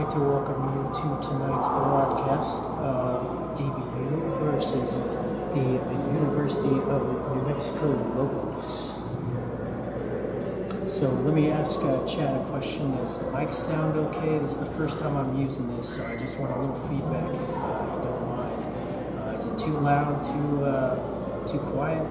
like to welcome you to tonight's broadcast of DBU versus the University of New Mexico Lobos. So let me ask Chad a question. Does the mic sound okay? This is the first time I'm using this, so I just want a little feedback if you don't mind. Is it too loud, too quiet?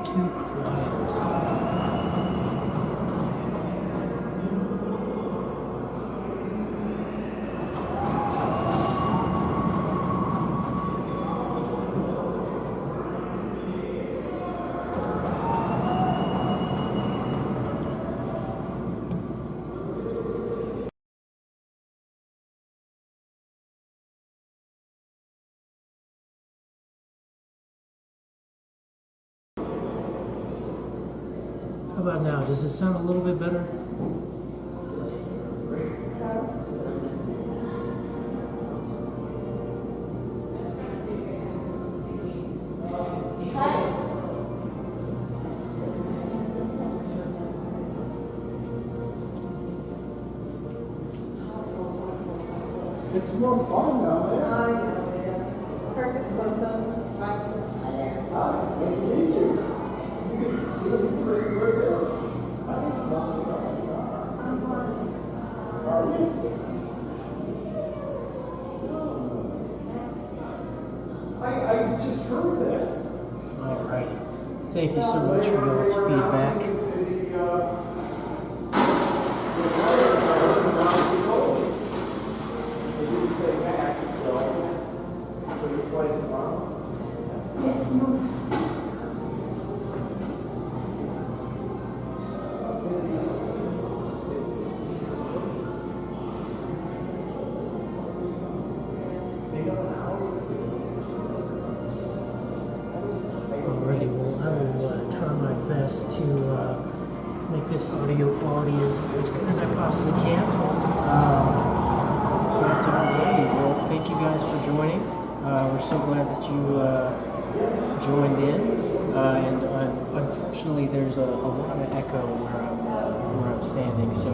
Too quiet. How about now? Does it sound a little bit better? It's more fun down there. I know, yes. Kirk is my son. Hi there. Hi, nice to meet you. You can where it is. I get some other stuff in the car. I'm fine. Are you? I just heard that. All right. Thank you so much for y'all's feedback. The players are announced the goal. They didn't say max, so this play tomorrow. Alrighty, well, I will try my best to make this audio quality as good as I possibly can. But alrighty, well, thank you guys for joining. We're so glad that you joined in. And unfortunately, there's a lot of echo where I'm standing, so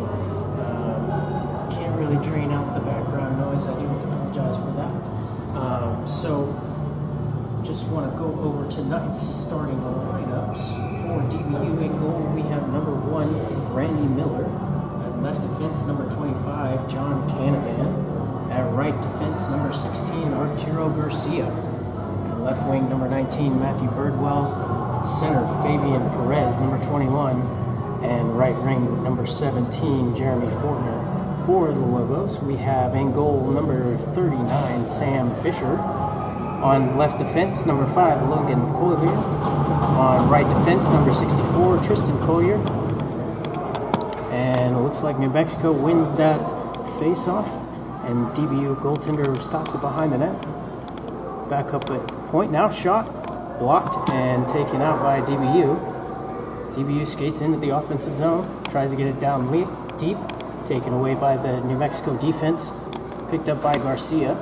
can't really drain out the background noise. I do apologize for that. So just want to go over tonight's starting lineups. For DBU in goal, we have number 1, Randy Miller. At left defense, number 25, John Canavan. At right defense, number 16, Arturo Garcia. At left wing, number 19, Matthew Birdwell. Center, Fabian Perez, number 21. And right wing, number 17, Jeremy Fortner. For the Lobos, we have in goal, number 39, Sam Fisher. On left defense, number 5, Logan Collier. On right defense, number 64, Tristan Collier. And it looks like New Mexico wins that face-off, and DBU goaltender stops it behind the net. Back up at the point now, shot, blocked, and taken out by DBU. DBU skates into the offensive zone, tries to get it down deep, taken away by the New Mexico defense, picked up by Garcia.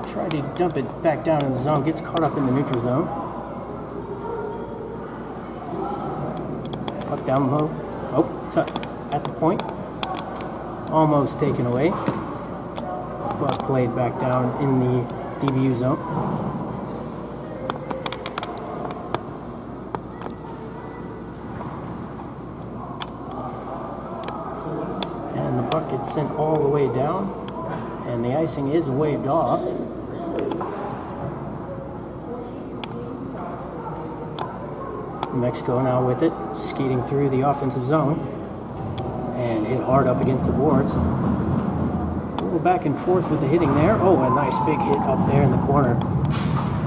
Try to dump it back down in the zone, gets caught up in the neutral zone. Puck down low. Oh, at the point. Almost taken away. But played back down in the DBU zone. And the puck gets sent all the way down. And the icing is waved off. New Mexico now with it, skating through the offensive zone and hit hard up against the boards. It's a little back and forth with the hitting there. Oh, a nice big hit up there in the corner.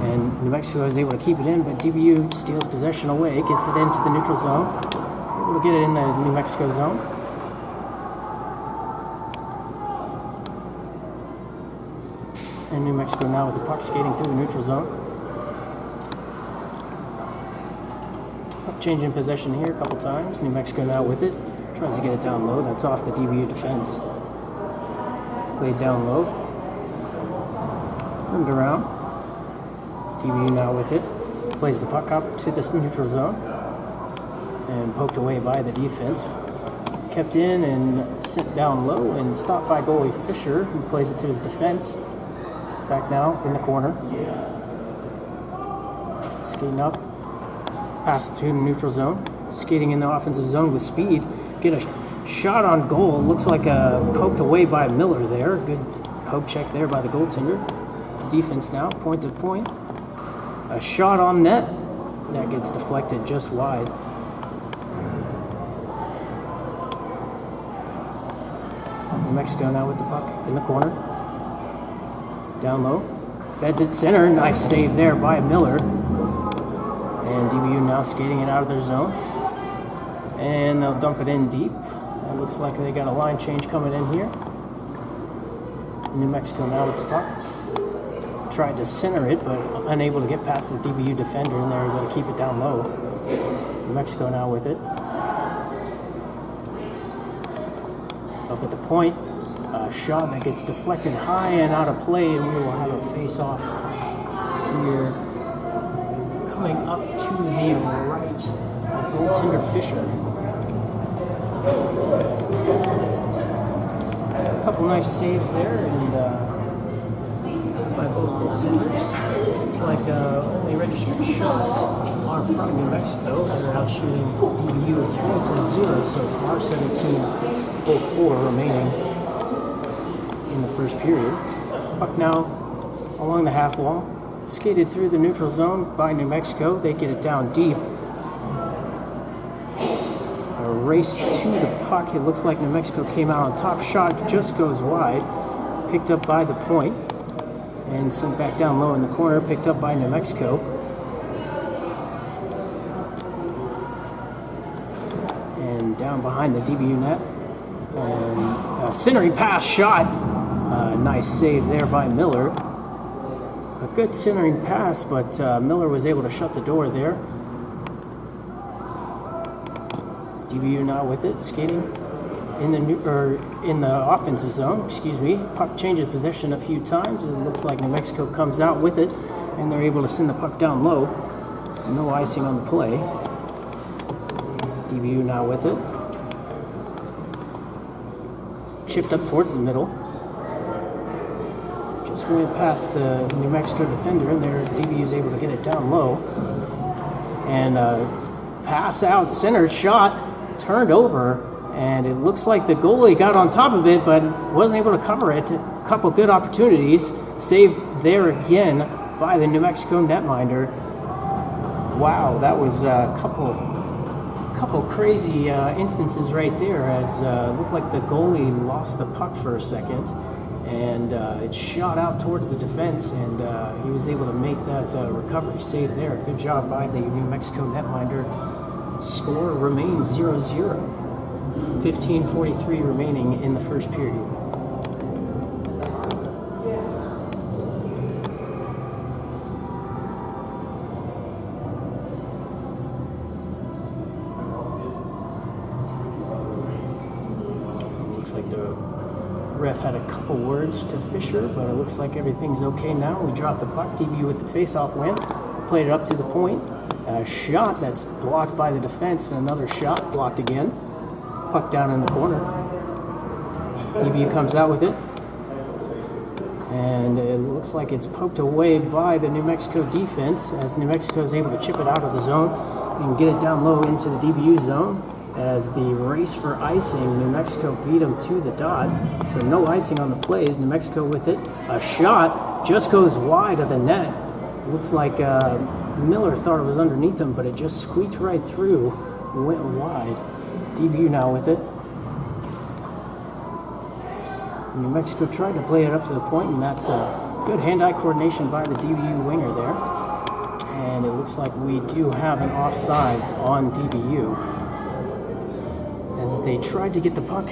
And New Mexico is able to keep it in, but DBU steals possession away, gets it into the neutral zone. Able to get it in the New Mexico zone. And New Mexico now with the puck skating through the neutral zone. Puck changing possession here a couple times. New Mexico now with it. Tries to get it down low. That's off the DBU defense. Played down low. Turned around. DBU now with it. Plays the puck up to this neutral zone. And poked away by the defense. Kept in and sent down low and stopped by goalie Fisher, who plays it to his defense. Back now in the corner. Skating up. Pass to the neutral zone. Skating in the offensive zone with speed. Get a shot on goal. Looks like poked away by Miller there. Good poke check there by the goaltender. The defense now, point to point. A shot on net. That gets deflected just wide. New Mexico now with the puck in the corner. Down low. Feds it center. Nice save there by Miller. And DBU now skating it out of their zone. And they'll dump it in deep. It looks like they got a line change coming in here. New Mexico now with the puck. Tried to center it, but unable to get past the DBU defender, and they're able to keep it down low. New Mexico now with it. Up at the point. A shot that gets deflected high and out of play, and we will have a face-off here. Coming up to the right, goaltender Fisher. A couple nice saves there, and by both goaltenders. Looks like only registered shots are from New Mexico. They're out shooting DBU 3-0 so far, 17:04 remaining in the first period. Puck now along the half wall. Skated through the neutral zone by New Mexico. They get it down deep. A race to the puck. It looks like New Mexico came out on top. Shot just goes wide. Picked up by the point. And sent back down low in the corner. Picked up by New Mexico. And down behind the DBU net. And a centering pass shot. Nice save there by Miller. A good centering pass, but Miller was able to shut the door there. DBU now with it, skating in the offensive zone. Excuse me. Puck changes possession a few times. It looks like New Mexico comes out with it, and they're able to send the puck down low. No icing on the play. DBU now with it. Chipped up towards the middle. Just went past the New Mexico defender, and there DBU is able to get it down low. And pass out, center shot, turned over, and it looks like the goalie got on top of it, but wasn't able to cover it. A couple good opportunities. Saved there again by the New Mexico netminder. Wow, that was a couple crazy instances right there, as it looked like the goalie lost the puck for a second, and it shot out towards the defense, and he was able to make that recovery save there. Good job by the New Mexico netminder. Score remains 0-0. 15:43 remaining in the first period. Looks like the ref had a couple words to Fisher, but it looks like everything's okay now. We dropped the puck. DBU with the face-off win. Played it up to the point. A shot that's blocked by the defense, and another shot blocked again. Puck down in the corner. DBU comes out with it. And it looks like it's poked away by the New Mexico defense, as New Mexico is able to chip it out of the zone and get it down low into the DBU zone. As the race for icing, New Mexico beat them to the dot. So no icing on the plays. New Mexico with it. A shot just goes wide of the net. Looks like Miller thought it was underneath him, but it just squeaked right through, went wide. DBU now with it. New Mexico tried to play it up to the point, and that's a good hand-eye coordination by the DBU winger there. And it looks like we do have an offsides on DBU as they tried to get the puck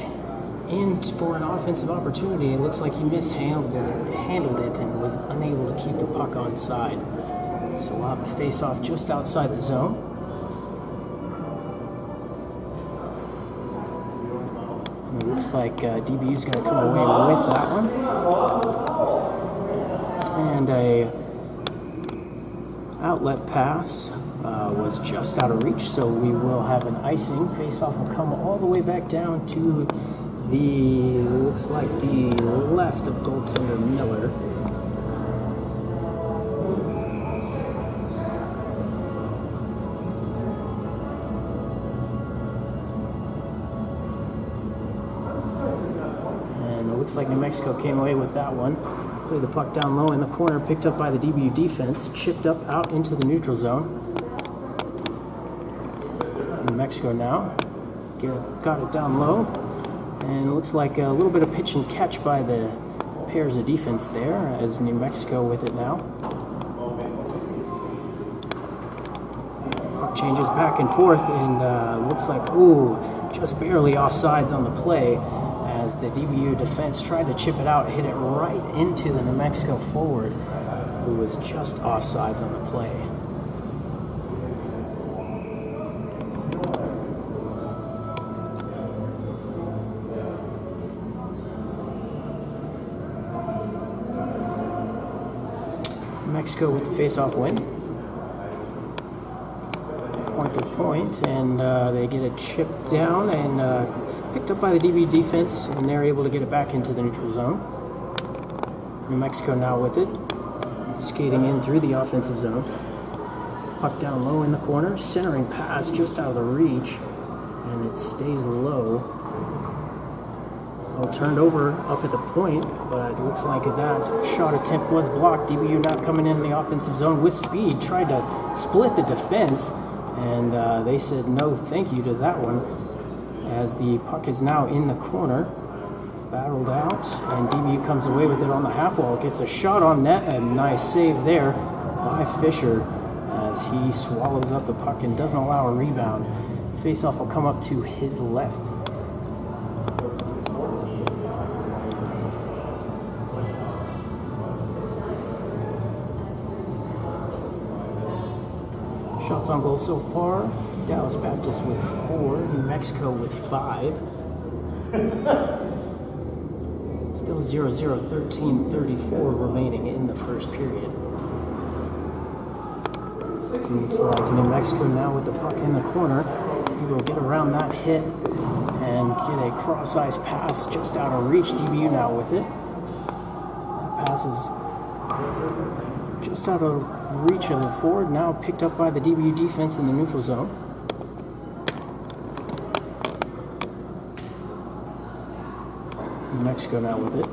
in for an offensive opportunity. It looks like he mishandled it and was unable to keep the puck on side. So we'll have a face-off just outside the zone. And it looks like DBU is going to come away with that one. And a outlet pass was just out of reach, so we will have an icing. Face-off will come all the way back down to looks like the left of goaltender Miller. And it looks like New Mexico came away with that one. Played the puck down low in the corner, picked up by the DBU defense, chipped up out into the neutral zone. New Mexico now got it down low, and it looks like a little bit of pitch and catch by the pairs of defense there as New Mexico with it now. Puck changes back and forth, and looks like, just barely offsides on the play as the DBU defense tried to chip it out, hit it right into the New Mexico forward, who was just offsides on the play. Mexico with the face-off win. Point to point, and they get a chip down and picked up by the DB defense, and they're able to get it back into the neutral zone. New Mexico now with it, skating in through the offensive zone. Puck down low in the corner, centering pass just out of the reach, and it stays low. Well, turned over up at the point, but it looks like that shot attempt was blocked. DBU now coming in the offensive zone with speed, tried to split the defense, and they said no thank you to that one, as the puck is now in the corner, battled out, and DBU comes away with it on the half wall, gets a shot on net, a nice save there by Fisher as he swallows up the puck and doesn't allow a rebound. Faceoff will come up to his left. Shots on goal so far, Dallas Baptist with 4, New Mexico with 5. Still 0-0, 13:34 remaining in the first period. Looks like New Mexico now with the puck in the corner. He will get around that hit and get a cross-ice pass just out of reach. DBU now with it. That pass is just out of reach of the forward, now picked up by the DBU defense in the neutral zone. New Mexico now with it.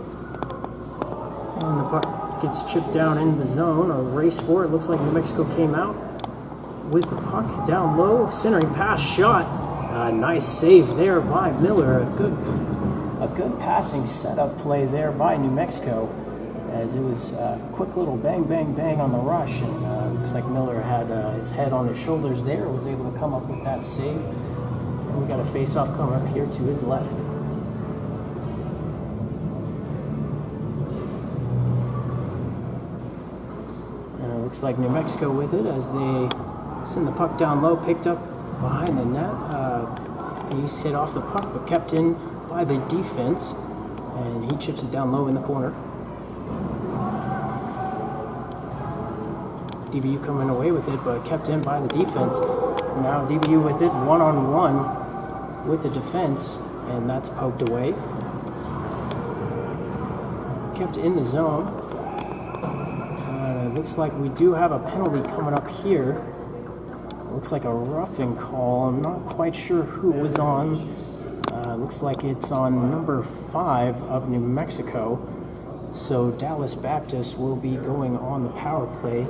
And the puck gets chipped down into the zone, a race for it. Looks like New Mexico came out with the puck down low, centering pass shot. Nice save there by Miller. A good passing setup play there by New Mexico, as it was a quick little bang, bang, bang on the rush, and looks like Miller had his head on his shoulders there, was able to come up with that save. And we got a face-off coming up here to his left. And it looks like New Mexico with it as they send the puck down low, picked up behind the net. He's hit off the puck, but kept in by the defense, and he chips it down low in the corner. DBU coming away with it, but kept in by the defense. Now DBU with it, one-on-one with the defense, and that's poked away. Kept in the zone. It looks like we do have a penalty coming up here. It looks like a roughing call. I'm not quite sure who it was on. Looks like it's on number 5 of New Mexico. So Dallas Baptist will be going on the power play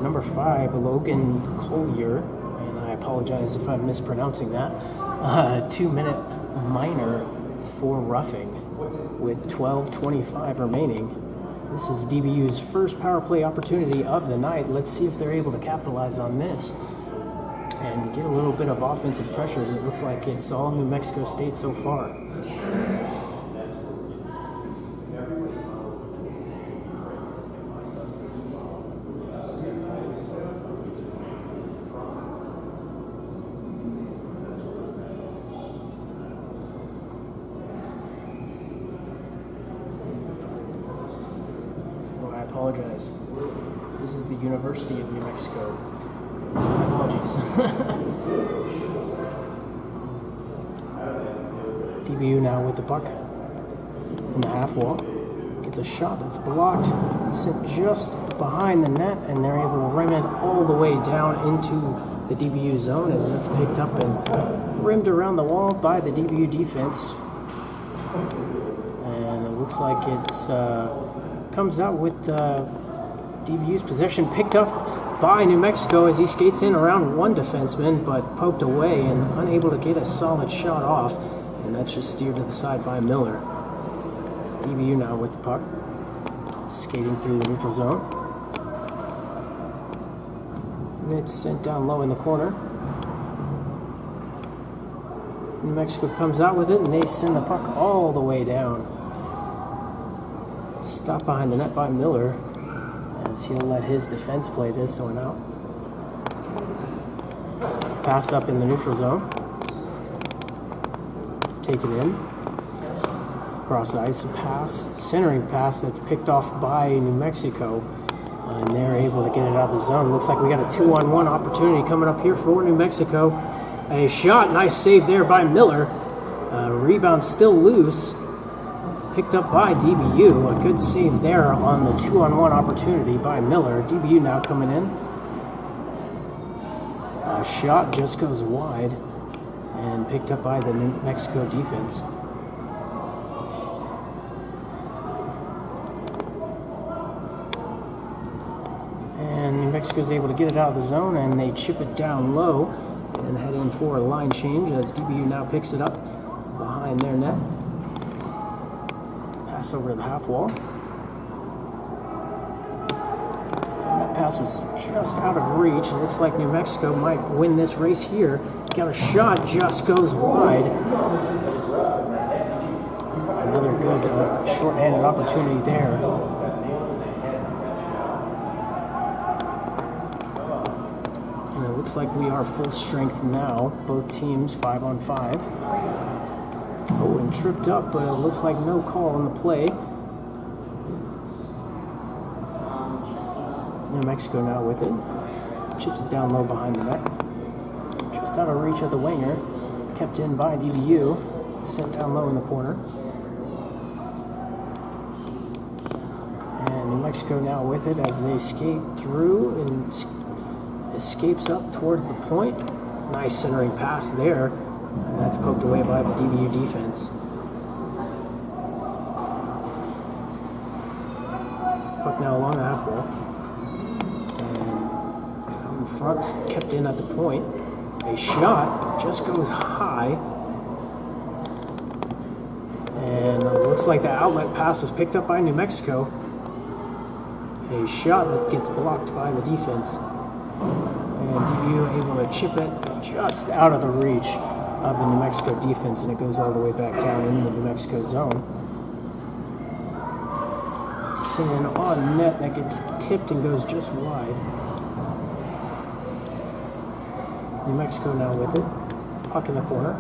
number 5, Logan Collier, and I apologize if I'm mispronouncing that, 2-minute minor for roughing with 12:25 remaining. This is DBU's first power play opportunity of the night. Let's see if they're able to capitalize on this and get a little bit of offensive pressures. It looks like it's all New Mexico State so far. I apologize. This is the University of New Mexico. My apologies. DBU now with the puck in the half wall. Gets a shot that's blocked, sent just behind the net, and they're able to rim it all the way down into the DBU zone as it's picked up and rimmed around the wall by the DBU defense. And it looks like it's comes out with DBU's possession picked up by New Mexico as he skates in around one defenseman, but poked away and unable to get a solid shot off, and that's just steered to the side by Miller. DBU now with the puck, skating through the neutral zone. And it's sent down low in the corner. New Mexico comes out with it, and they send the puck all the way down. Stopped behind the net by Miller, as he'll let his defense play this one out. Pass up in the neutral zone. Take it in. Cross ice pass, centering pass that's picked off by New Mexico. And they're able to get it out of the zone. Looks like we got a 2-on-1 opportunity coming up here for New Mexico. A shot, nice save there by Miller. Rebound still loose. Picked up by DBU. A good save there on the 2-on-1 opportunity by Miller. DBU now coming in. A shot just goes wide and picked up by the New Mexico defense. And New Mexico is able to get it out of the zone, and they chip it down low and head in for a line change as DBU now picks it up behind their net. Pass over to the half wall. And that pass was just out of reach. It looks like New Mexico might win this race here. Got a shot, just goes wide. Another good shorthanded opportunity there. And it looks like we are full strength now. Both teams 5-on-5. Oh, and tripped up, but it looks like no call on the play. New Mexico now with it. Chips it down low behind the net. Just out of reach of the winger. Kept in by DBU. Sent down low in the corner. And New Mexico now with it as they skate through and escapes up towards the point. Nice centering pass there. And that's poked away by the DBU defense. Puck now along the half wall. And out in front, kept in at the point. A shot just goes high. And it looks like the outlet pass was picked up by New Mexico. A shot that gets blocked by the defense. And DBU able to chip it just out of the reach of the New Mexico defense, and it goes all the way back down in the New Mexico zone. Sending on net that gets tipped and goes just wide. New Mexico now with it. Puck in the corner.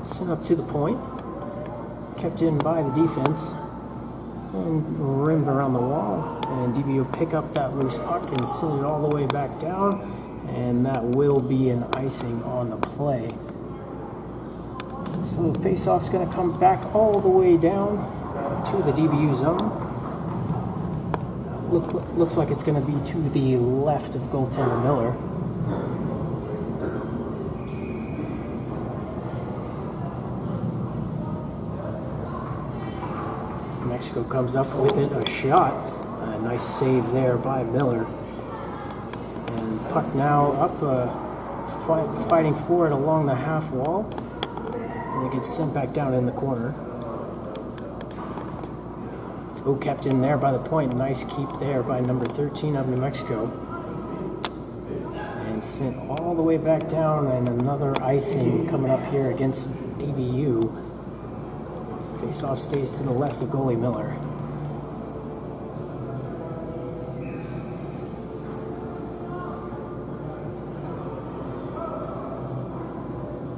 Sent up to the point. Kept in by the defense. And rimmed around the wall. And DBU pick up that loose puck and send it all the way back down. And that will be an icing on the play. So the face-off's going to come back all the way down to the DBU zone. Looks like it's going to be to the left of goaltender Miller. Mexico Mexico comes up with it, a shot. A nice save there by Miller. And puck now up, fighting for it along the half wall. And it gets sent back down in the corner. Oh, kept in there by the point. Nice keep there by number 13 of New Mexico. And sent all the way back down, and another icing coming up here against DBU. Faceoff stays to the left of goalie Miller.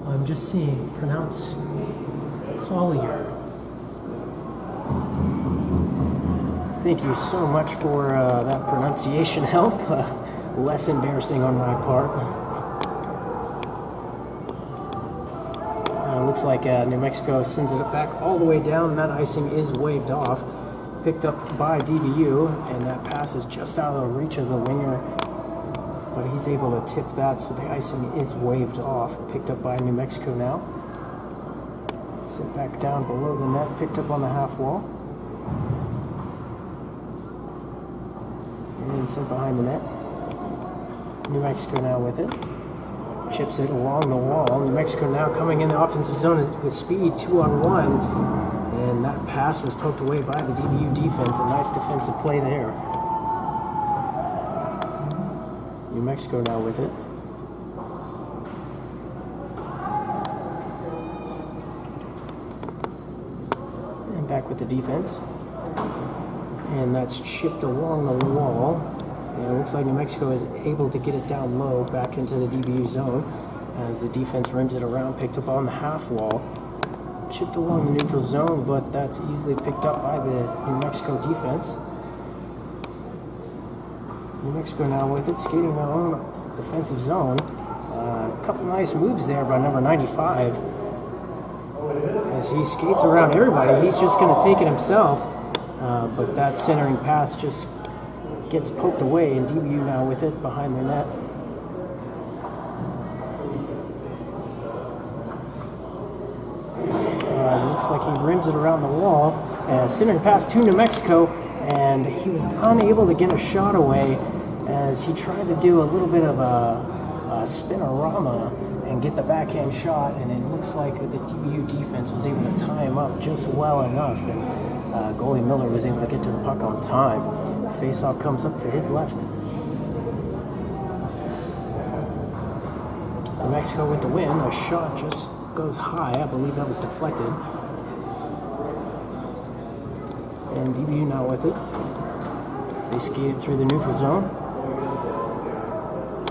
I'm just seeing pronounce Collier. Thank you so much for that pronunciation help. Less embarrassing on my part. Looks like New Mexico sends it back all the way down. That icing is waved off. Picked up by DBU, and that pass is just out of the reach of the winger. But he's able to tip that, so the icing is waved off. Picked up by New Mexico now. Sent back down below the net, picked up on the half wall. And then sent behind the net. New Mexico now with it. Chips it along the wall. New Mexico now coming in the offensive zone with speed, 2-on-1. And that pass was poked away by the DBU defense. A nice defensive play there. New Mexico now with it. And back with the defense. And that's chipped along the wall. And it looks like New Mexico is able to get it down low back into the DBU zone as the defense rims it around, picked up on the half wall. Chipped along the neutral zone, but that's easily picked up by the New Mexico defense. New Mexico now with it, skating their own defensive zone. A couple nice moves there by number 95. As he skates around everybody, he's just going to take it himself. But that centering pass just gets poked away, and DBU now with it behind their net. Looks like he rims it around the wall. Centering pass to New Mexico, and he was unable to get a shot away as he tried to do a little bit of a spinorama and get the backhand shot, and it looks like the DBU defense was able to tie him up just well enough, and goalie Miller was able to get to the puck on time. Faceoff comes up to his left. New Mexico with the win. A shot just goes high. I believe that was deflected. And DBU now with it. So they skate it through the neutral zone.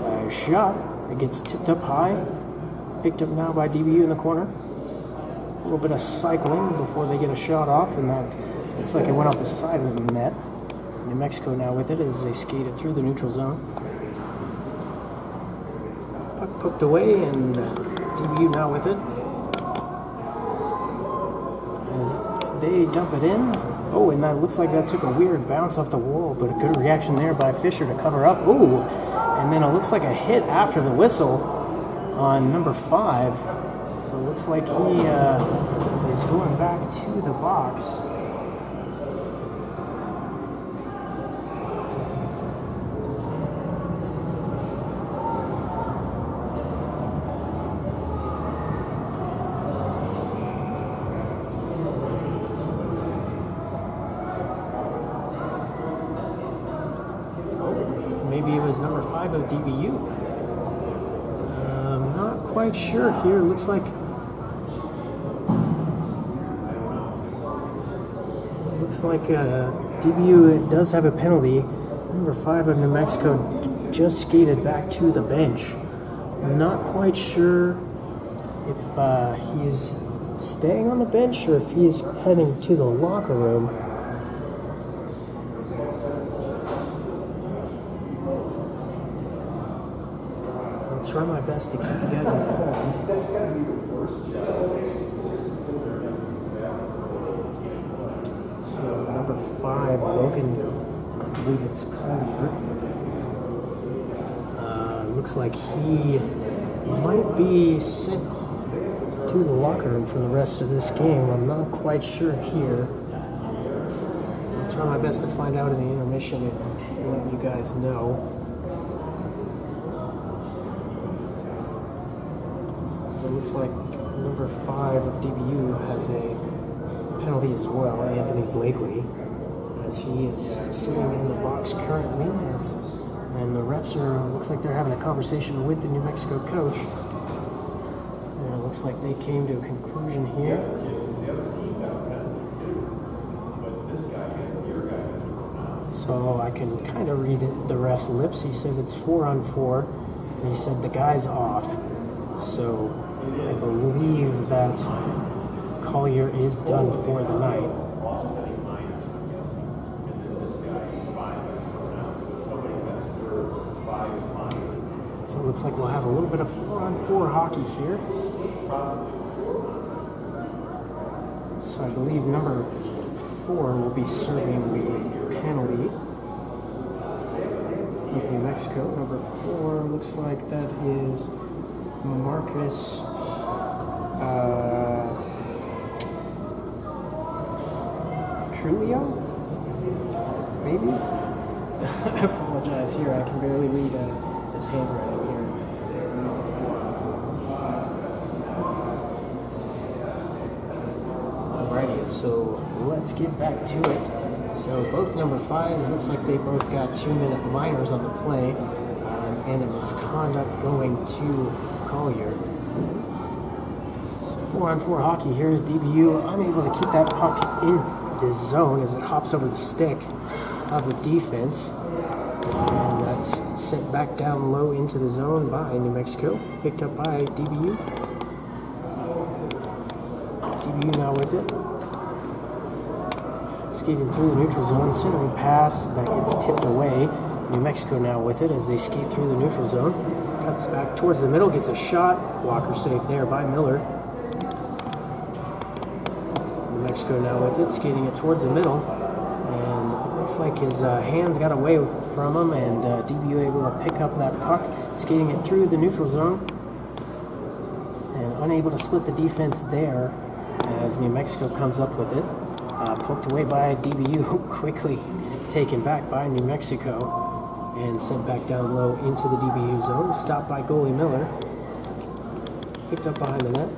A shot. It gets tipped up high. Picked up now by DBU in the corner. A little bit of cycling before they get a shot off, and that looks like it went off the side of the net. New Mexico now with it as they skate it through the neutral zone. Puck poked away, and DBU now with it. As they dump it in. Oh, and that looks like that took a weird bounce off the wall, but a good reaction there by Fisher to cover up. Ooh, and then it looks like a hit after the whistle on number 5. So it looks like he is going back to the box. Maybe it was number 5 of DBU. I'm not quite sure here. Looks like DBU does have a penalty. Number 5 of New Mexico just skated back to the bench. I'm not quite sure if he is staying on the bench or if he is heading to the locker room. I'll try my best to keep you guys informed. That's got to be the worst job. It's just to sit there and So number 5, Logan, I believe it's Collier. Looks like he might be sent to the locker room for the rest of this game. I'm not quite sure here. try my best to find out in the intermission and let you guys know. It looks like number 5 of DBU has a penalty as well, Anthony Blakely, as he is sitting in the box currently, and the refs looks like they're having a conversation with the New Mexico coach. And it looks like they came to a conclusion here. So I can kind of read the ref's lips. He said it's 4-on-4, and he said the guy's off. So I believe that Collier is done for the night. So it looks like we'll have a little bit of 4-on-4 hockey here. So I believe number 4 will be serving the penalty with New Mexico. Number 4 looks like that is Marcus Trulio? Maybe? I apologize here, I can barely read his handwriting here. Alrighty, so let's get back to it. So both number 5s, looks like they both got 2-minute minors on the play, and a misconduct going to Collier. So 4-on-4 hockey here is DBU unable to keep that puck in the zone as it hops over the stick of the defense. And that's sent back down low into the zone by New Mexico. Picked up by DBU. DBU now with it. Skating through the neutral zone. Centering pass that gets tipped away. New Mexico now with it as they skate through the neutral zone. Cuts back towards the middle. Gets a shot. Blocker safe there by Miller. New Mexico now with it. Skating it towards the middle. Looks like his hands got away from him, and DBU able to pick up that puck, skating it through the neutral zone, and unable to split the defense there as New Mexico comes up with it. Poked away by DBU, quickly taken back by New Mexico, and sent back down low into the DBU zone. Stopped by goalie Miller. Picked up behind the net.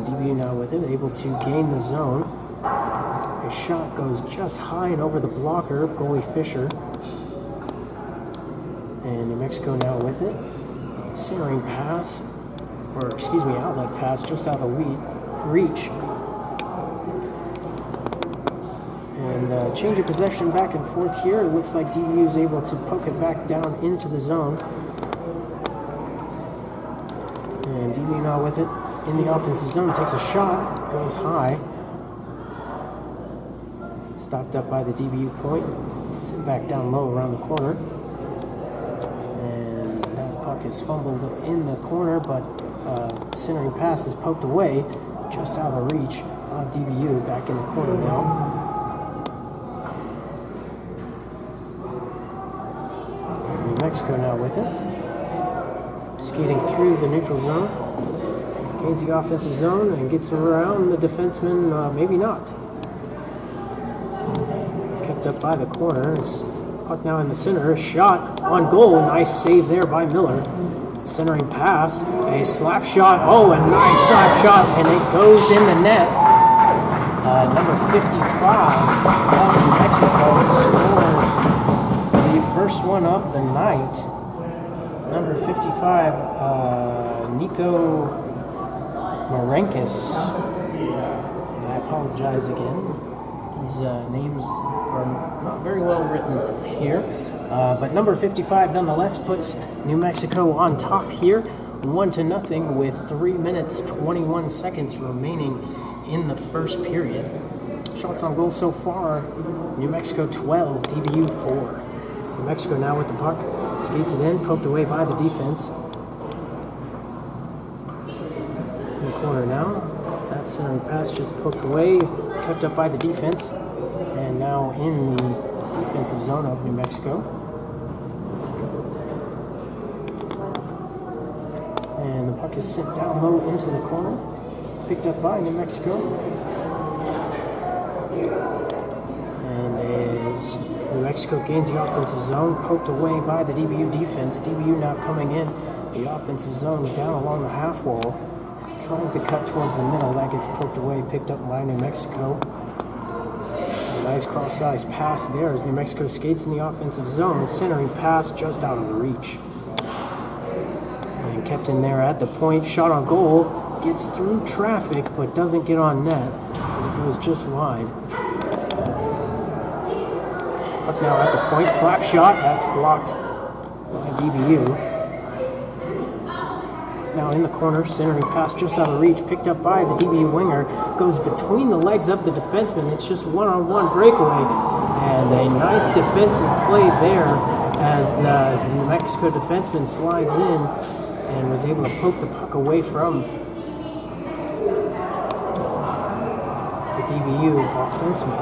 DBU now with it, able to gain the zone. His shot goes just high and over the blocker of goalie Fisher. And New Mexico now with it. Centering pass, outlet pass just out of reach. And change of possession back and forth here. It looks like DBU is able to poke it back down into the zone. And DBU now with it. In the offensive zone, takes a shot, goes high. Stopped up by the DBU point. Sent back down low around the corner. And that puck is fumbled in the corner, but centering pass is poked away, just out of reach of DBU, back in the corner now. New Mexico now with it. Skating through the neutral zone. Gains the offensive zone and gets around the defenseman, maybe not. Kept up by the corner. Puck now in the center. Shot on goal. Nice save there by Miller. Centering pass. A slap shot. Oh, a nice slap shot. And it goes in the net. Number 55 of New Mexico scores the first one of the night. Number 55, Nico Marenkis. I apologize again. These names are not very well written here. But number 55 nonetheless puts New Mexico on top here, 1-0 with 3 minutes 21 seconds remaining in the first period. Shots on goal so far, New Mexico 12, DBU 4. New Mexico now with the puck, skates it in, poked away by the defense. In the corner now, that centering pass just poked away, kept up by the defense, and now in the defensive zone of New Mexico. And the puck is sent down low into the corner. picked up by New Mexico. And as New Mexico gains the offensive zone, poked away by the DBU defense. DBU now coming in the offensive zone down along the half wall. Tries to cut towards the middle. That gets poked away, picked up by New Mexico. A nice cross-size pass there as New Mexico skates in the offensive zone. Centering pass just out of the reach. And kept in there at the point. Shot on goal. Gets through traffic but doesn't get on net. It goes just wide. Puck now at the point. Slap shot. That's blocked by DBU. Now in the corner, centering pass just out of reach, picked up by the DBU winger, goes between the legs of the defenseman. It's just one-on-one breakaway, and a nice defensive play there as the New Mexico defenseman slides in and was able to poke the puck away from the DBU offenseman.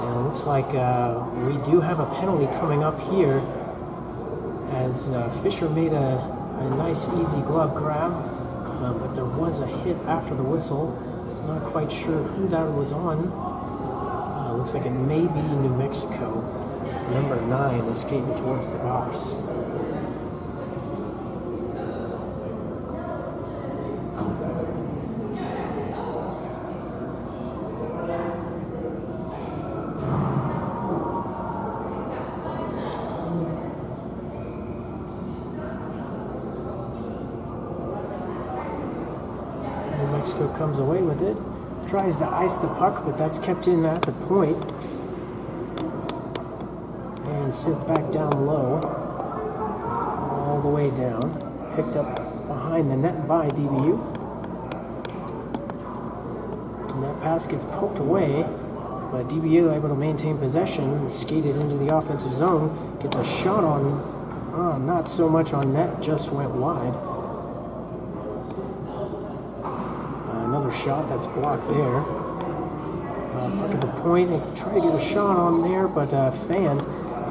And it looks like we do have a penalty coming up here as Fisher made a nice easy glove grab, but there was a hit after the whistle. Not quite sure who that was on. Looks like it may be New Mexico. Number 9 is skating towards the box. Mexico comes away with it, tries to ice the puck, but that's kept in at the point and sent back down low, all the way down, picked up behind the net by DBU, and that pass gets poked away, but DBU able to maintain possession and skated into the offensive zone, gets a shot on, not so much on net, just went wide. Another shot that's blocked there. Puck at the point, and try to get a shot on there, but fanned.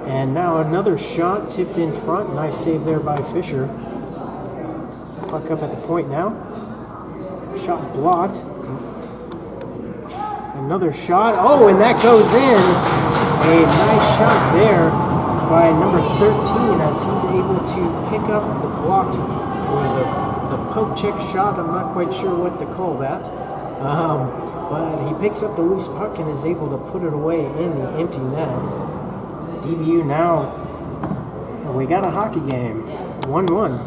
And now another shot tipped in front. Nice save there by Fisher. Puck up at the point now. Shot blocked. Another shot. Oh, and that goes in. A nice shot there by number 13 as he's able to pick up the blocked the poke check shot. I'm not quite sure what to call that. But he picks up the loose puck and is able to put it away in the empty net. DBU now, we got a hockey game, 1-1.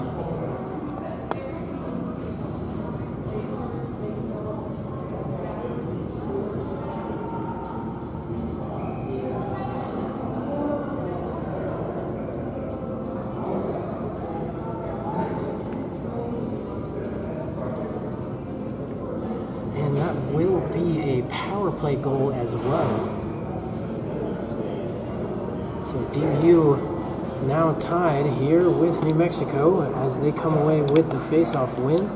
And that will be a power play goal as well. So DBU now tied here with New Mexico as they come away with the face-off win.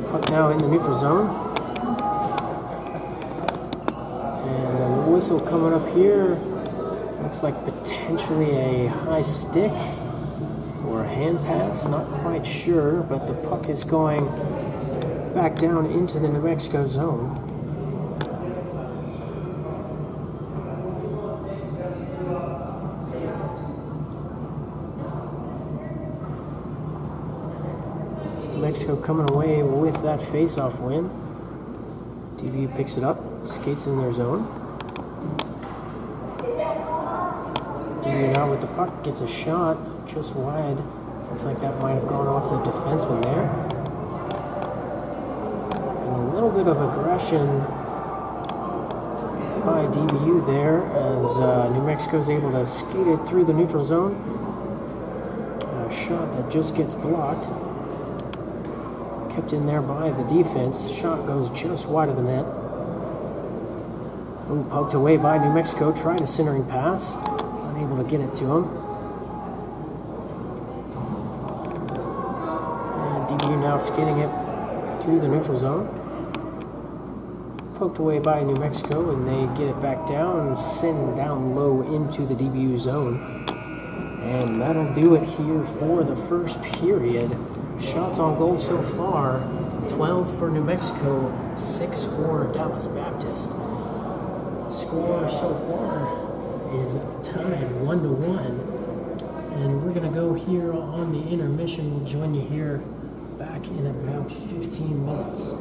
Puck now in the neutral zone. And the whistle coming up here. Looks like potentially a high stick or a hand pass. Not quite sure, but the puck is going back down into the New Mexico zone. Mexico coming away with that face-off win. DBU picks it up, skates in their zone. DBU now with the puck, gets a shot just wide. Looks like that might have gone off the defenseman there. And a little bit of aggression by DBU there as New Mexico is able to skate it through the neutral zone. A shot that just gets blocked. Kept in there by the defense. Shot goes just wide of the net. Ooh, poked away by New Mexico. Tried a centering pass. Unable to get it to him. And DBU now skating it through the neutral zone. Poked away by New Mexico, and they get it back down and send down low into the DBU zone. And that'll do it here for the first period. Shots on goal so far, 12 for New Mexico, 6 for Dallas Baptist. Score so far is tied 1-1. And we're going to go here on the intermission. We'll join you here back in about 15 minutes.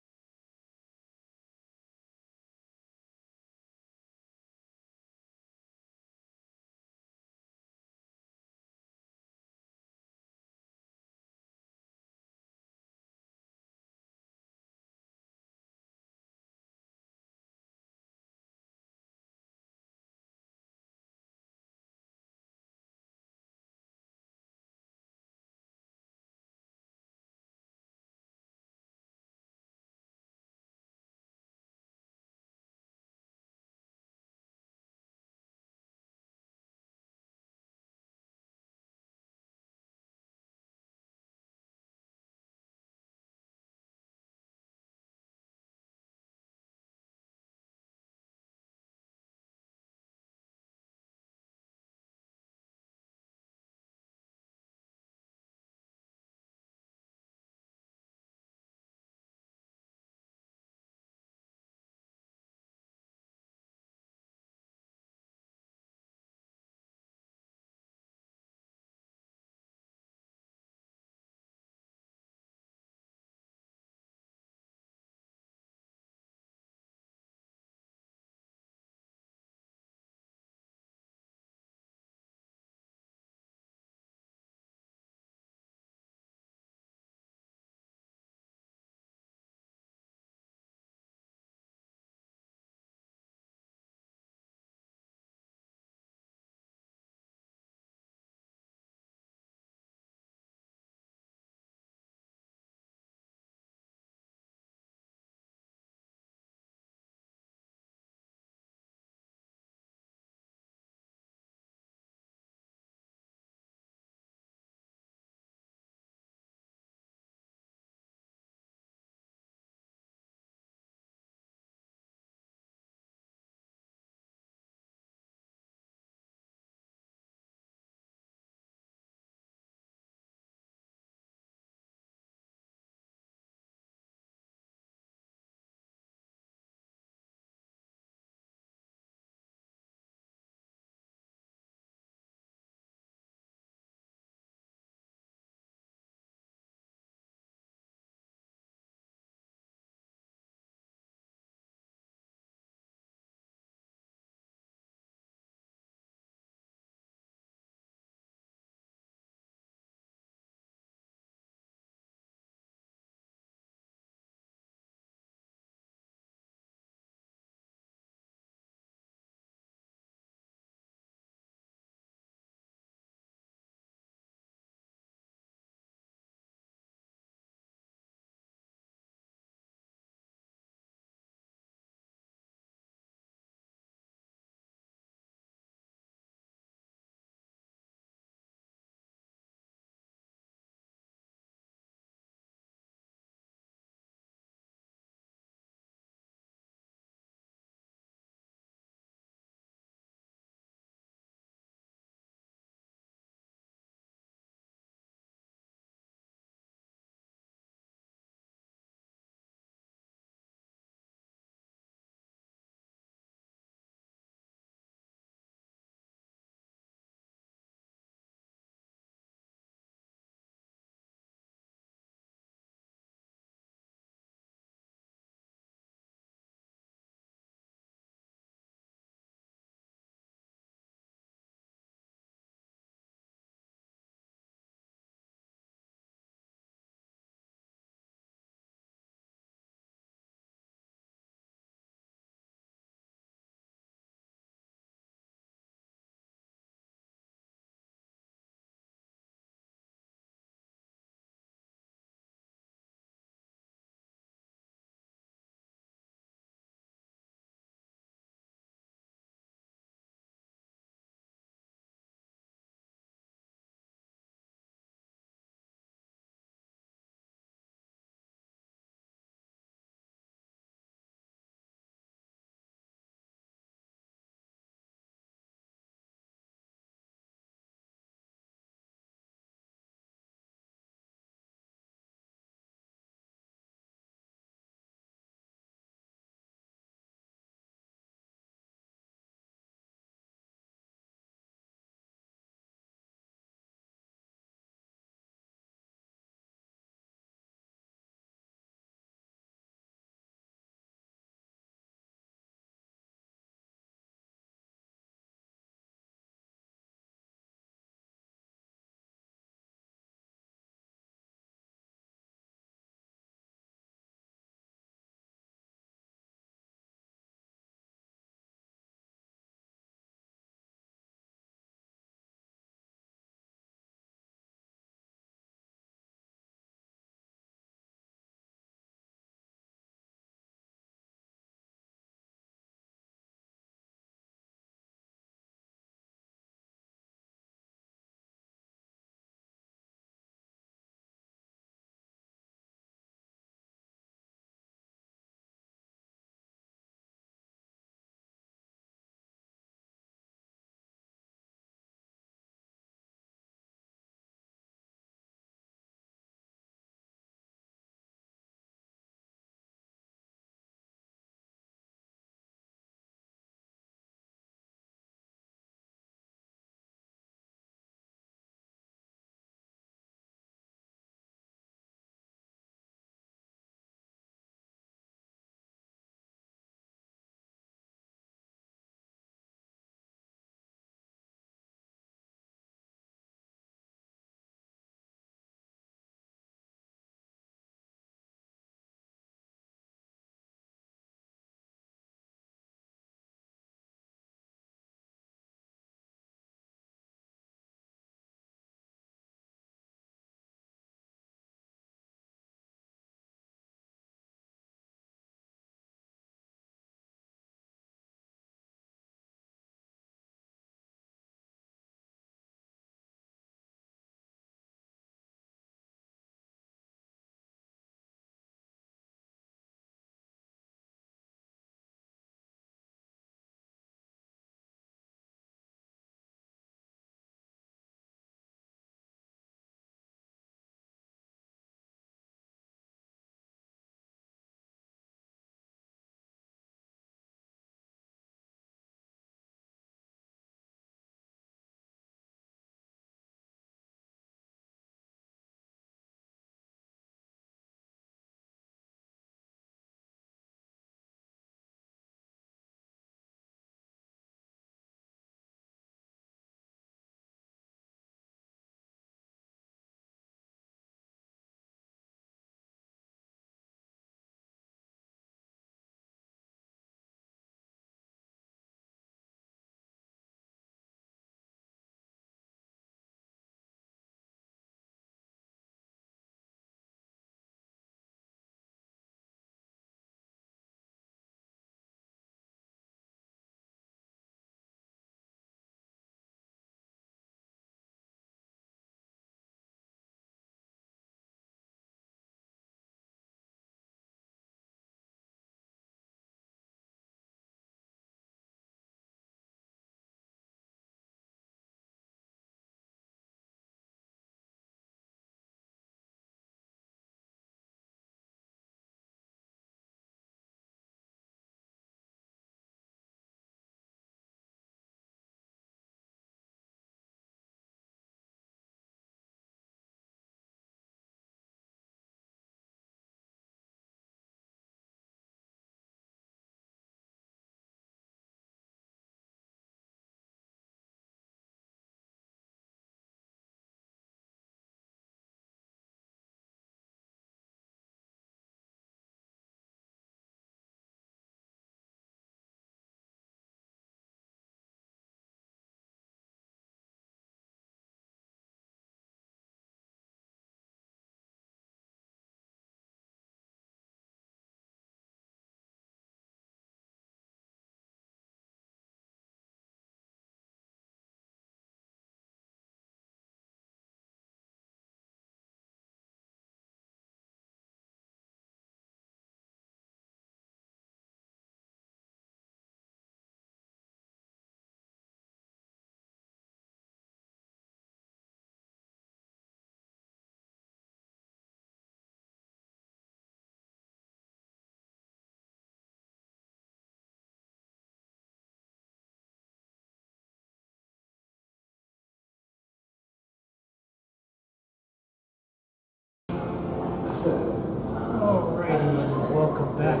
back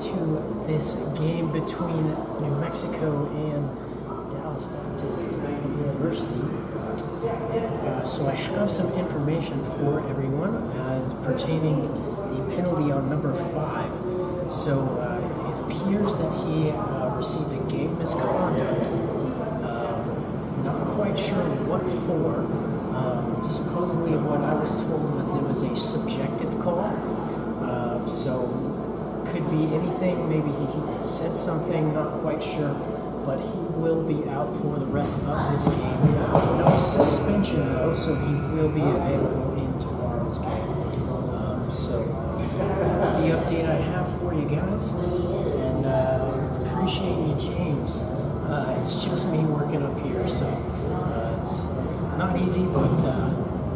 to this game between New Mexico and Dallas Baptist University. So I have some information for everyone pertaining the penalty on number 5. So it appears that he received a game misconduct. Not quite sure what for. Supposedly what I was told was it was a subjective call. So could be anything. Maybe he said something, not quite sure. But he will be out for the rest of this game. No suspension though, so he will be available in tomorrow's game. So that's the update I have for you guys. And appreciate you, James. It's just me working up here, so it's not easy, but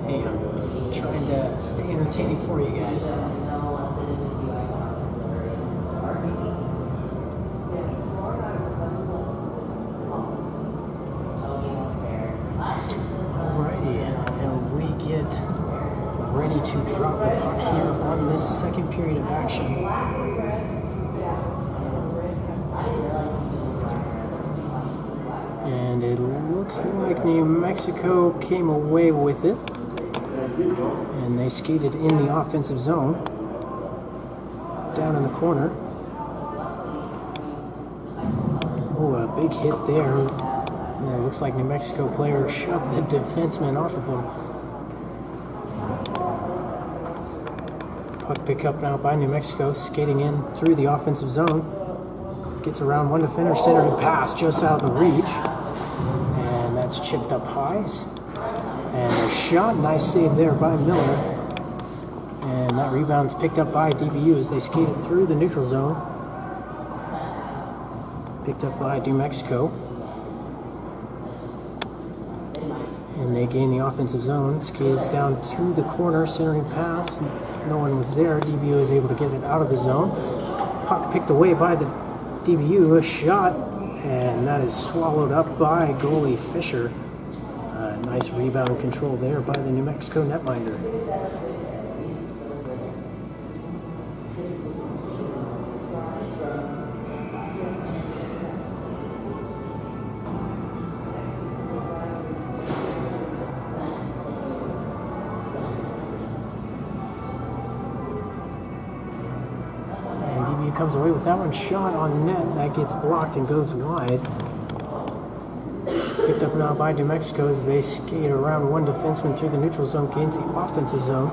hey, I'm trying to stay entertaining for you guys. Alrighty, and we get ready to drop the puck here on this second period of action. And it looks like New Mexico came away with it. And they skated in the offensive zone. Down in the corner. Oh, a big hit there. And it looks like New Mexico player shoved the defenseman off of him. Puck pick up now by New Mexico, skating in through the offensive zone. Gets around one defender, centered pass just out of the reach. And that's chipped up high. And a shot, nice save there by Miller. And that rebound's picked up by DBU as they skated through the neutral zone. Picked up by New Mexico. And they gain the offensive zone. Skates down to the corner, centering pass. No one was there. DBU is able to get it out of the zone. Puck picked away by the DBU, a shot, and that is swallowed up by goalie Fisher. Nice rebound control there by the New Mexico netminder. Comes away with that one, shot on net that gets blocked and goes wide. Picked up now by New Mexico as they skate around one defenseman through the neutral zone, gains the offensive zone,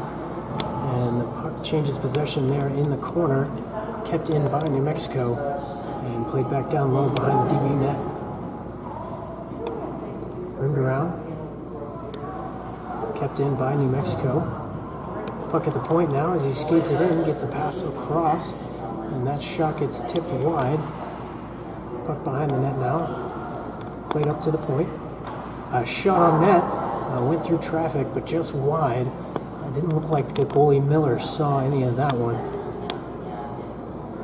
and the puck changes possession there in the corner, kept in by New Mexico and played back down low behind the DBU net. Rimmed around, kept in by New Mexico. Puck at the point now as he skates it in, gets a pass across. And that shot gets tipped wide. Puck behind the net now. Played up to the point. A shot on net. Went through traffic, but just wide. Didn't look like the goalie Miller saw any of that one.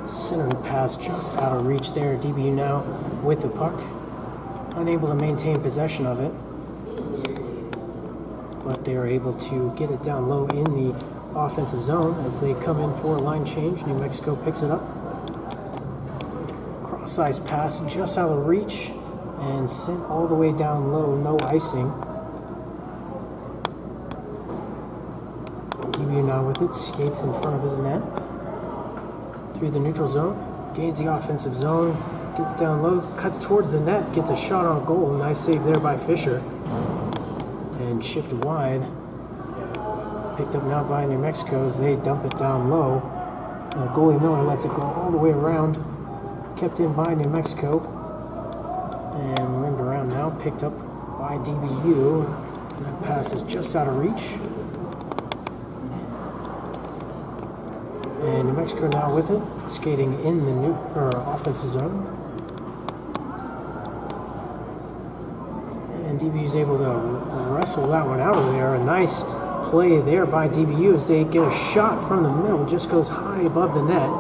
Centering pass just out of reach there. DBU now with the puck. Unable to maintain possession of it. But they are able to get it down low in the offensive zone as they come in for a line change. New Mexico picks it up. Cross-ice pass just out of reach and sent all the way down low, no icing. DBU now with it, skates in front of his net. Through the neutral zone, gains the offensive zone, gets down low, cuts towards the net, gets a shot on goal. Nice save there by Fisher. And chipped wide. Picked up now by New Mexico as they dump it down low. Goalie Miller lets it go all the way around. Kept in by New Mexico. And rimmed around now. Picked up by DBU. And that pass is just out of reach. And New Mexico now with it. Skating in the offensive zone. And DBU is able to wrestle that one out of there. A nice play there by DBU as they get a shot from the middle, just goes high above the net,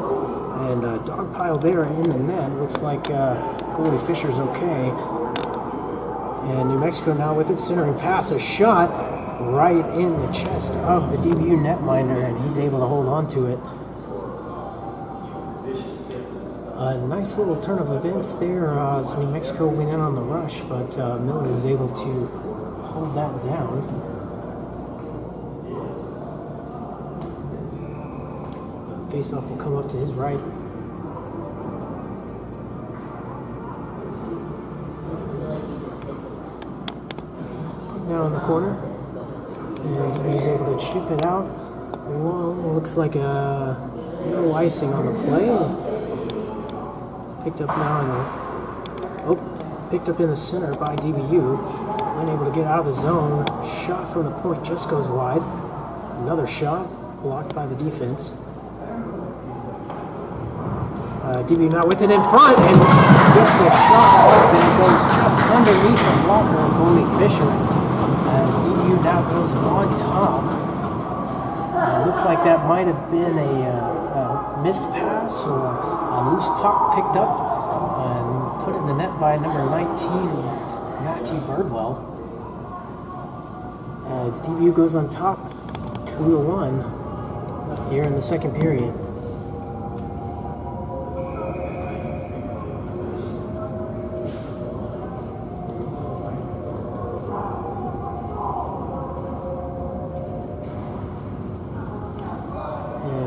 and a dog pile there in the net. Looks like goalie Fisher's okay. And New Mexico now with it, centering pass, a shot right in the chest of the DBU netminder, and he's able to hold on to it. A nice little turn of events there. So New Mexico went in on the rush, but Miller was able to hold that down. Face-off will come up to his right. Put down in the corner. And he's able to chip it out. Well, looks like no icing on the play. Picked up now picked up in the center by DBU. Unable to get out of the zone. Shot from the point just goes wide. Another shot blocked by the defense. DBU now with it in front and gets a shot off and it goes just underneath the blocker of goalie Fisher as DBU now goes on top. Looks like that might have been a missed pass or a loose puck picked up and put in the net by number 19, Matthew Birdwell. As DBU goes on top, 2-1 here in the second period.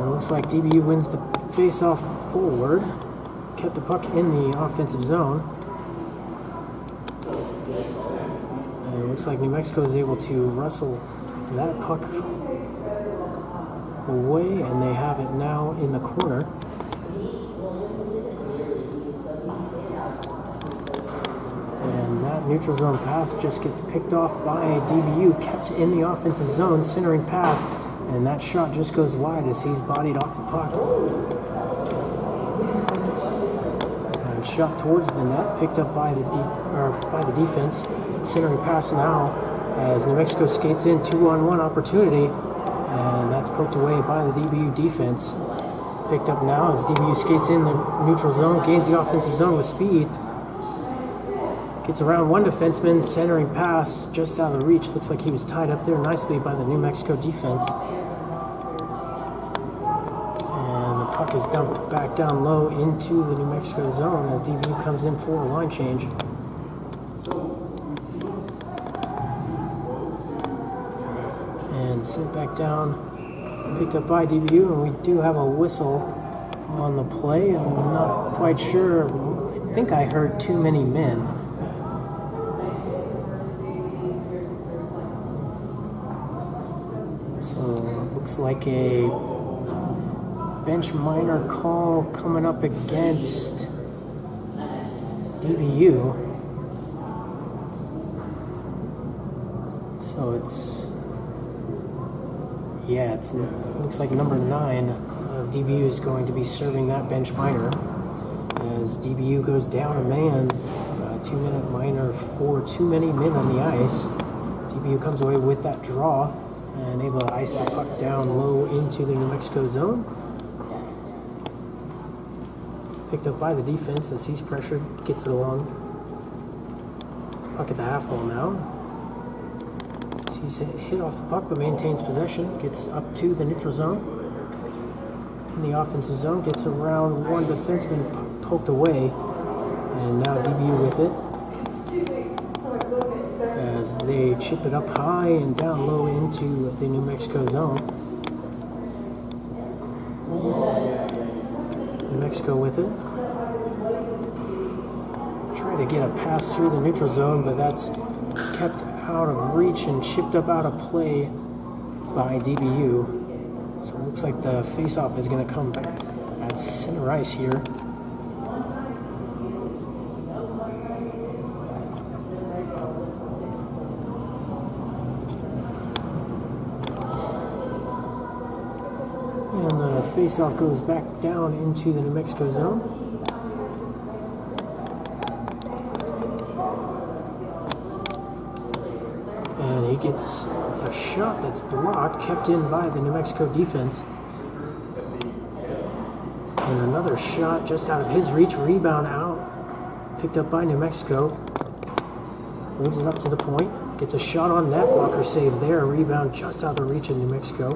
Looks like DBU wins the face-off forward. Kept the puck in the offensive zone. And it looks like New Mexico is able to wrestle that puck away, and they have it now in the corner. And that neutral zone pass just gets picked off by DBU, kept in the offensive zone, centering pass. And that shot just goes wide as he's bodied off the puck. And shot towards the net, picked up by the defense. Centering pass now as New Mexico skates in, 2-on-1 opportunity, and that's poked away by the DBU defense. Picked up now as DBU skates in the neutral zone, gains the offensive zone with speed. Gets around one defenseman, centering pass just out of reach. Looks like he was tied up there nicely by the New Mexico defense. And the puck is dumped back down low into the New Mexico zone as DBU comes in for a line change. And sent back down, picked up by DBU, and we do have a whistle on the play. I'm not quite sure. I think I heard too many men. Looks like a bench minor call coming up against DBU. So it looks like number 9 of DBU is going to be serving that bench minor as DBU goes down a man. 2-minute minor for too many men on the ice. DBU comes away with that draw and able to ice the puck down low into the New Mexico zone. Picked up by the defense as he's pressured, gets it along. Puck at the half wall now. He's hit off the puck but maintains possession, gets up to the neutral zone. In the offensive zone, gets around one defenseman, poked away, and now DBU with it. As they chip it up high and down low into the New Mexico zone. New Mexico with it. Try to get a pass through the neutral zone, but that's kept out of reach and chipped up out of play by DBU. So it looks like the face-off is going to come back at center ice here. And the face-off goes back down into the New Mexico zone. And he gets a shot that's blocked, kept in by the New Mexico defense. And another shot just out of his reach, rebound out, picked up by New Mexico. Moves it up to the point, gets a shot on net, blocker save there, a rebound just out of the reach of New Mexico.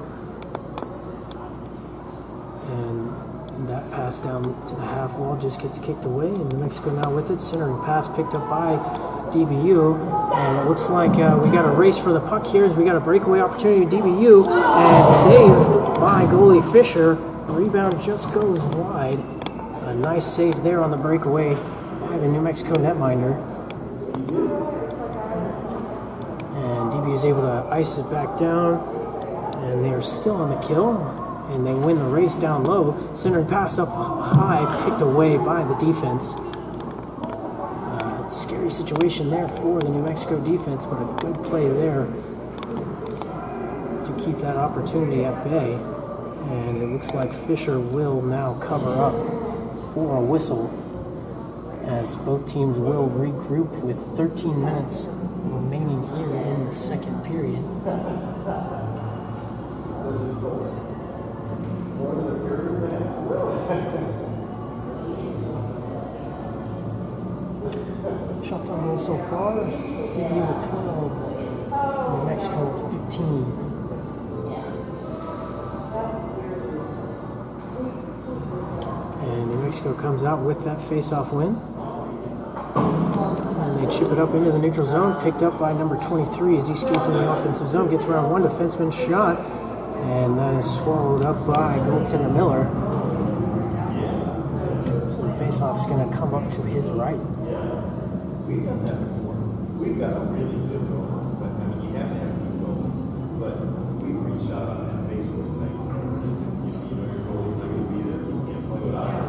And And that pass down to the half wall just gets kicked away, and New Mexico now with it. Centering pass picked up by DBU, and it looks like we got a race for the puck here as we got a breakaway opportunity to DBU, and save by goalie Fisher. Rebound just goes wide. A nice save there on the breakaway by the New Mexico netminder. And DBU is able to ice it back down, and they are still on the kill, and they win the race down low. Centering pass up high, picked away by the defense. Scary situation there for the New Mexico defense, but a good play there to keep that opportunity at bay. And it looks like Fisher will now cover up for a whistle, as both teams will regroup with 13 minutes remaining here in the second period. Shots on goal so far, DBU with 12, New Mexico with 15. And New Mexico comes out with that face-off win. And they chip it up into the neutral zone, picked up by number 23 as he skates in the offensive zone, gets around one defenseman shot, and that is swallowed up by goaltender Miller. So the face-off is going to come up to his right. We've done that before. We've got a really good goal, but I mean, you have to have a good goal. But we've reached out on that Facebook thing. You know, your goalie's not going to be there. You can't play without him.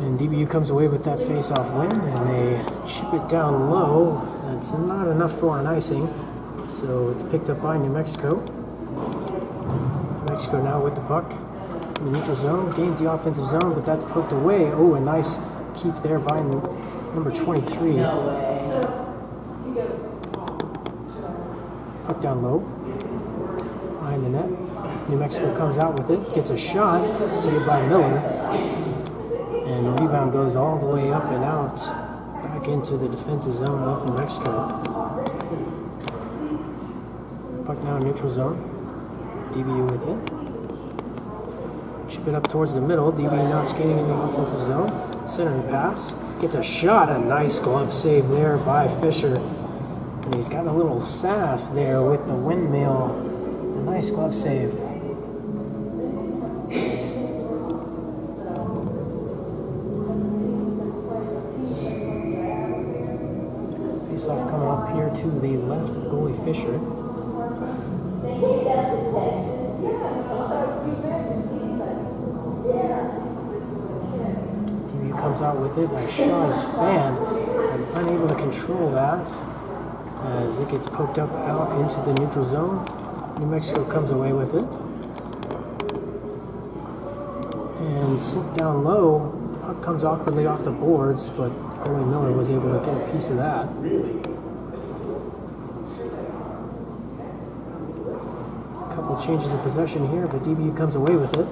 And DBU comes away with that face-off win, and they chip it down low. That's not enough for an icing, so it's picked up by New Mexico. New Mexico now with the puck in the neutral zone, gains the offensive zone, but that's poked away. Oh, a nice keep there by number 23. Puck down low, behind the net. New Mexico comes out with it, gets a shot, saved by Miller. And the rebound goes all the way up and out, back into the defensive zone of New Mexico. Puck now in neutral zone. DBU with it. Chip it up towards the middle. DBU now skating in the offensive zone. Centering pass. Gets a shot. A nice glove save there by Fisher. And he's got a little sass there with the windmill. A nice glove save. Face-off coming up here to the left of goalie Fisher. DBU comes out with it. A shot is fanned. And unable to control that as it gets poked up out into the neutral zone. New Mexico comes away with it. And sent down low. Puck comes awkwardly off the boards, but goalie Miller was able to get a piece of that. A couple changes of possession here, but DBU comes away with it.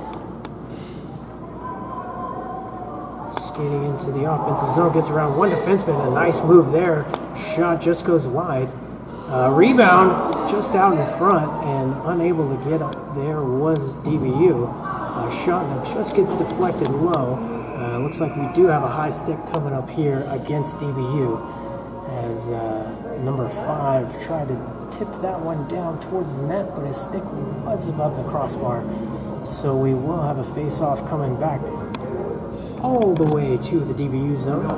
Skating into the offensive zone, gets around one defenseman. A nice move there. Shot just goes wide. Rebound just out in front, and unable to get up there was DBU. A shot that just gets deflected low. Looks like we do have a high stick coming up here against DBU as number 5 tried to tip that one down towards the net, but his stick was above the crossbar. So we will have a face-off coming back all the way to the DBU zone.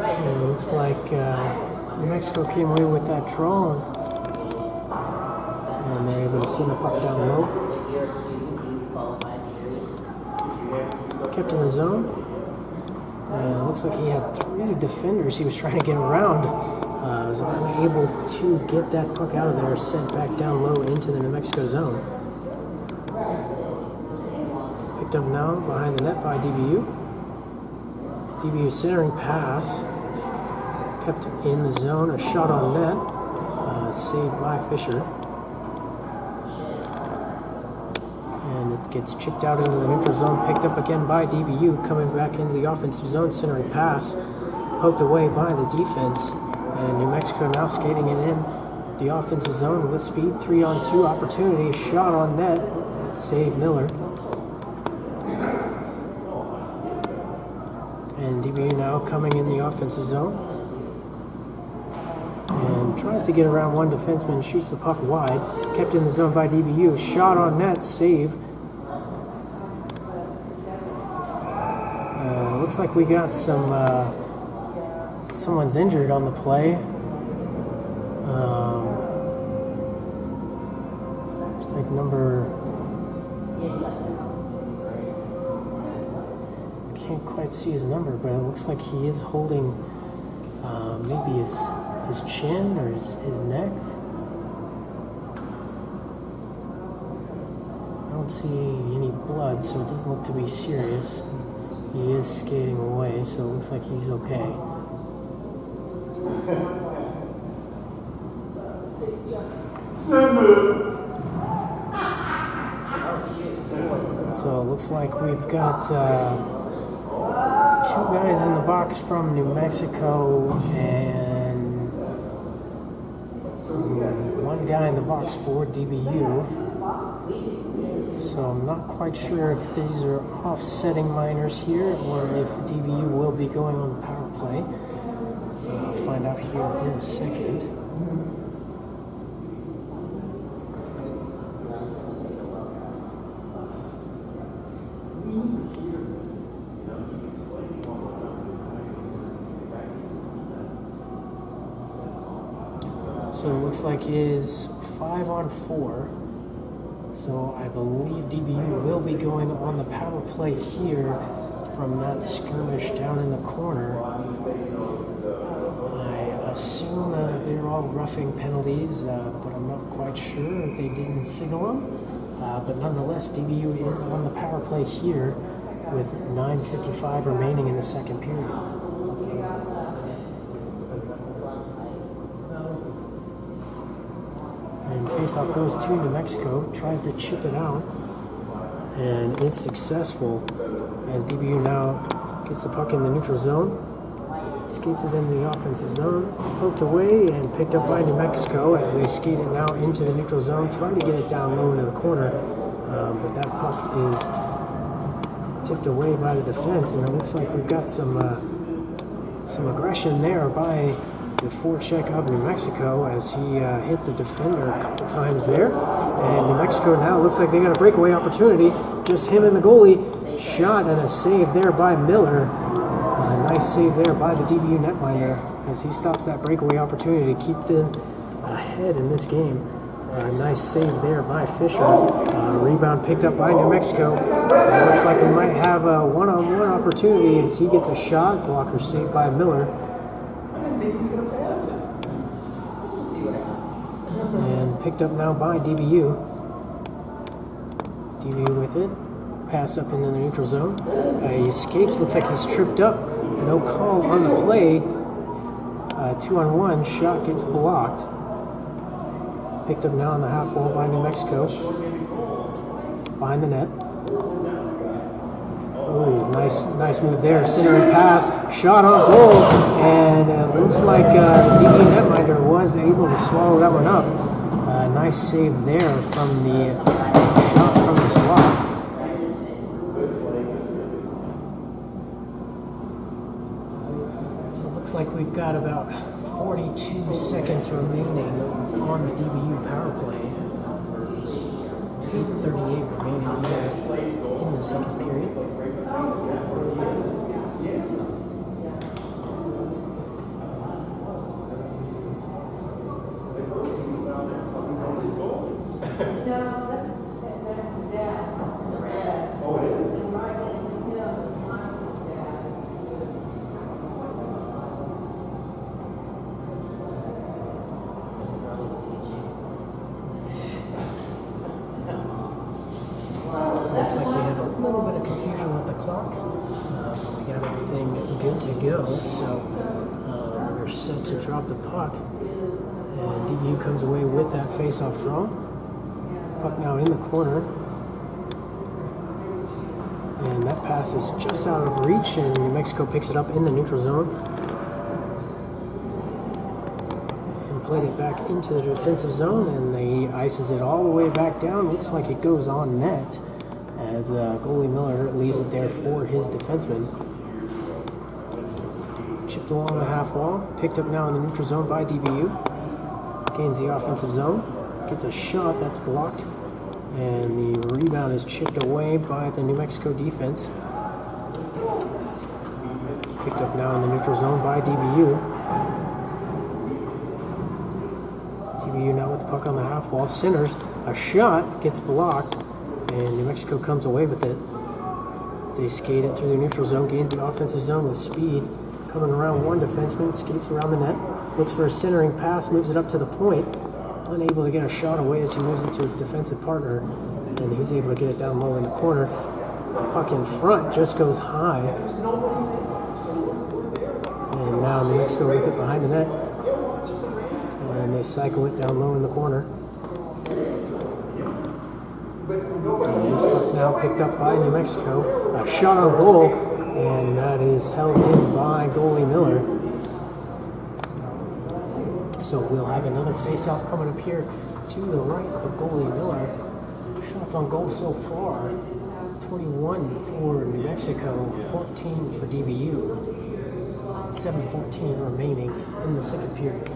And it looks like New Mexico came away with that draw, and they're able to send the puck down low. Kept in the zone. And it looks like he had 3 defenders he was trying to get around. Was unable to get that puck out of there, sent back down low into the New Mexico zone. Picked Picked up now behind the net by DBU. DBU centering pass. Kept in the zone. A shot on net. Saved by Fisher. And it gets chipped out into the neutral zone. Picked up again by DBU. Coming back into the offensive zone. Centering pass. Poked away by the defense. And New Mexico now skating it in the offensive zone with speed. 3-on-2 opportunity. Shot on net. Save Miller. And DBU now coming in the offensive zone. And tries to get around one defenseman. Shoots the puck wide. Kept in the zone by DBU. Shot on net. Save. Looks like we got some... someone's injured on the play. It's like number... I can't quite see his number, but it looks like he is holding maybe his chin or his neck. I don't see any blood, so it doesn't look to be serious. He is skating away, so it looks like he's okay. So it looks like we've got 2 guys in the box from New Mexico and 1 guy in the box for DBU. So I'm not quite sure if these are offsetting minors here or if DBU will be going on the power play. I'll find out here in a second. So it looks like it is 5-on-4. So I believe DBU will be going on the power play here from that skirmish down in the corner. I assume they're all roughing penalties, but I'm not quite sure. They didn't signal them. But nonetheless, DBU is on the power play here with 9:55 remaining in the second period. And faceoff goes to New Mexico, tries to chip it out, and is successful as DBU now gets the puck in the neutral zone, skates it in the offensive zone, poked away and picked up by New Mexico as they skate it now into the neutral zone, trying to get it down low into the corner, but that puck is tipped away by the defense, and it looks like we've got some aggression there by the forecheck of New Mexico as he hit the defender a couple times there. And New Mexico now looks like they got a breakaway opportunity. Just him and the goalie. Shot and a save there by Miller. A nice save there by the DBU netminder as he stops that breakaway opportunity to keep them ahead in this game. A nice save there by Fisher. Rebound picked up by New Mexico. It looks like we might have a one-on-one opportunity as he gets a shot. Blocker saved by Miller. And picked up now by DBU. DBU with it. Pass up into the neutral zone. He escapes. Looks like he's tripped up. No call on the play. 2-on-1. Shot gets blocked. Picked up now on the half wall by New Mexico. Behind the net. Ooh, nice move there. Centering pass. Shot on goal. And it looks like the DBU netminder was able to swallow that one up. Nice save there from the shot from the slot. So it looks like we've got about 42 seconds remaining on the DBU power play. 8:38 remaining here in the second period. No, that's his dad. The red. Oh, it is? And right next to him is mine's his dad. looks like we have a little bit of confusion with the clock. We got everything good to go, so we're set to drop the puck. And DBU comes away with that face-off draw. Puck now in the corner. And that pass is just out of reach, and New Mexico picks it up in the neutral zone. And played it back into the defensive zone, and he ices it all the way back down. Looks like it goes on net as goalie Miller leaves it there for his defenseman. Chipped along the half wall, picked up now in the neutral zone by DBU. Gains the offensive zone, gets a shot that's blocked, and the rebound is chipped away by the New Mexico defense. Picked up now in the neutral zone by DBU. DBU now with the puck on the half wall, centers, a shot gets blocked, and New Mexico comes away with it. As they skate it through the neutral zone, gains the offensive zone with speed. Coming around one defenseman, skates around the net, looks for a centering pass, moves it up to the point. Unable to get a shot away as he moves it to his defensive partner, and he's able to get it down low in the corner. Puck in front just goes high. And now New Mexico with it behind the net. And they cycle it down low in the corner. And this puck now picked up by New Mexico. A shot on goal, and that is held in by goalie Miller. So we'll have another face-off coming up here to the right of goalie Miller. Shots on goal so far, 21 for New Mexico, 14 for DBU. 7:14 remaining in the second period.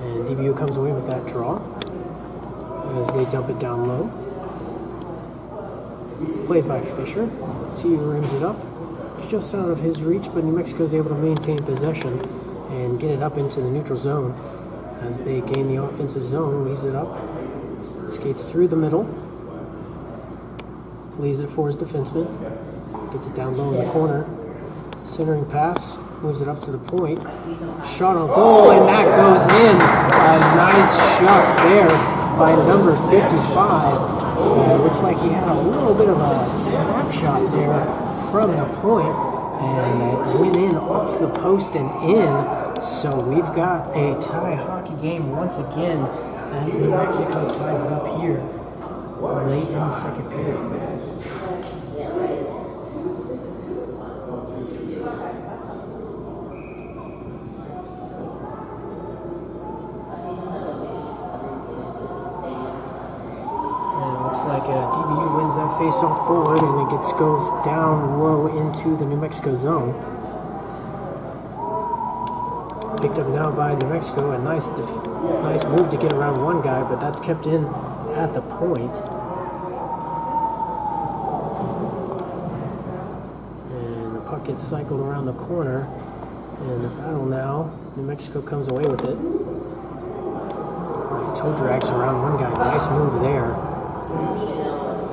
And DBU comes away with that draw as they dump it down low. Played by Fisher. He rims it up. Just out of his reach, but New Mexico is able to maintain possession and get it up into the neutral zone. As they gain the offensive zone, leaves it up. Skates through the middle. Leaves it for his defenseman. Gets it down low in the corner. Centering pass. Moves it up to the point. Shot on goal, and that goes in. A nice shot there by number 55. Looks like he had a little bit of a snapshot there from the point, and it went in off the post and in. So we've got a tie hockey game once again as New Mexico ties it up here late in the second period. Like DBU wins that face-off forward, and it goes down low into the New Mexico zone. Picked up now by New Mexico. A nice move to get around one guy, but that's kept in at the point. And the puck gets cycled around the corner. And the battle now, New Mexico comes away with it. Toe drags around one guy. Nice move there.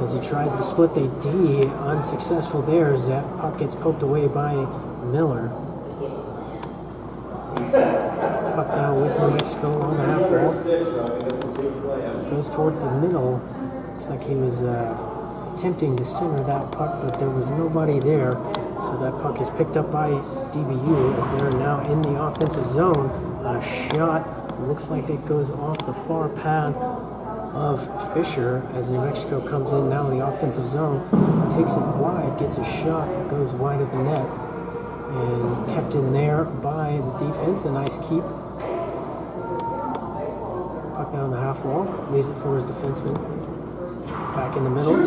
As he tries to split the D, unsuccessful there as that puck gets poked away by Miller. Puck now with New Mexico on the half wall. Goes towards the middle. Looks like he was attempting to center that puck, but there was nobody there. So that puck is picked up by DBU as they're now in the offensive zone. A shot looks like it goes off the far pad of Fisher as New Mexico comes in now in the offensive zone, takes it wide, gets a shot that goes wide of the net, and kept in there by the defense. A nice keep. Puck down the half wall, leaves it for his defenseman. Back in the middle.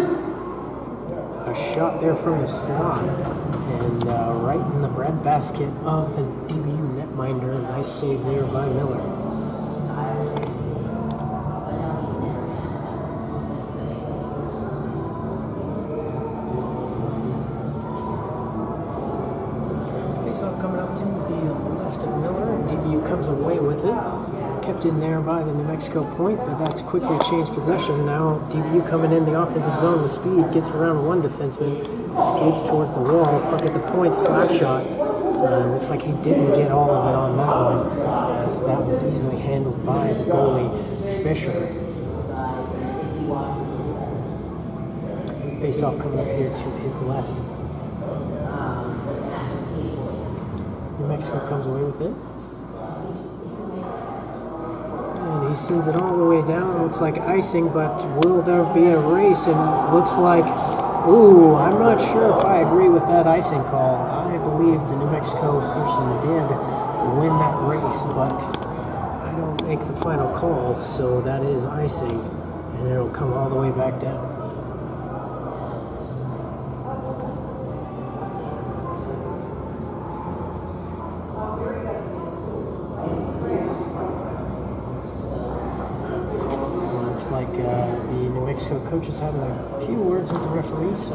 A shot there from the slot, and right in the breadbasket of the DBU netminder. A nice save there by Miller. Coming up to the left of Miller, and DBU comes away with it. Kept in there by the New Mexico point, but that's quickly changed possession. Now DBU coming in the offensive zone with speed, gets around one defenseman, escapes towards the wall, puck at the point, slap shot. Looks like he didn't get all of it on that one, as that was easily handled by the goalie, Fisher. Face-off coming up here to his left. New Mexico comes away with it. And he sends it all the way down. Looks like icing, but will there be a race? And it looks like, ooh, I'm not sure if I agree with that icing call. I believe the New Mexico person did win that race, but I don't make the final call, so that is icing, and it'll come all the way back down. Like the New Mexico coach is having a few words with the referee, so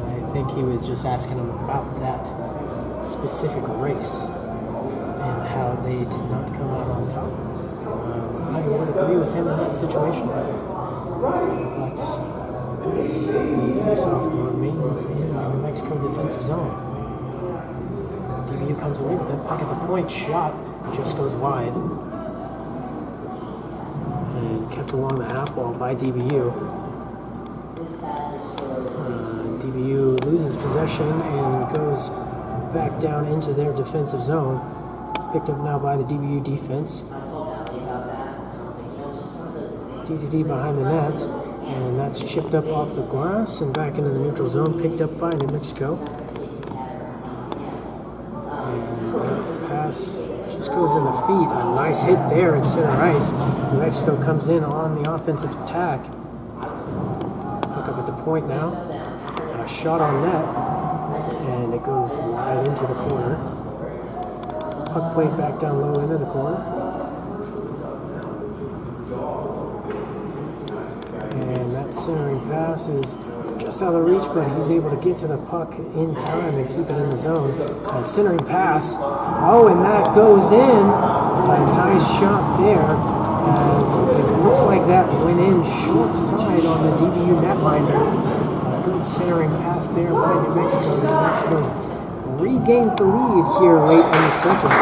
I think he was just asking him about that specific race and how they did not come out on top. I would agree with him in that situation, but the face-off remains in the New Mexico defensive zone. DBU comes away with it. Puck at the point, shot, just goes wide. And kept along the half wall by DBU. DBU loses possession and goes back down into their defensive zone. Picked up now by the DBU defense. DDD behind the net. And that's chipped up off the glass and back into the neutral zone. Picked up by New Mexico. The pass just goes in the feet. A nice hit there at center ice. New Mexico comes in on the offensive attack. Puck up at the point now. Got a shot on net. And it goes wide into the corner. Puck played back down low into the corner. And that centering pass is just out of reach, but he's able to get to the puck in time and keep it in the zone. A centering pass. Oh, and that goes in. A nice shot there, as it looks like that went in short side on the DBU netminder. A good centering pass there by New Mexico. New Mexico regains the lead here late in the second.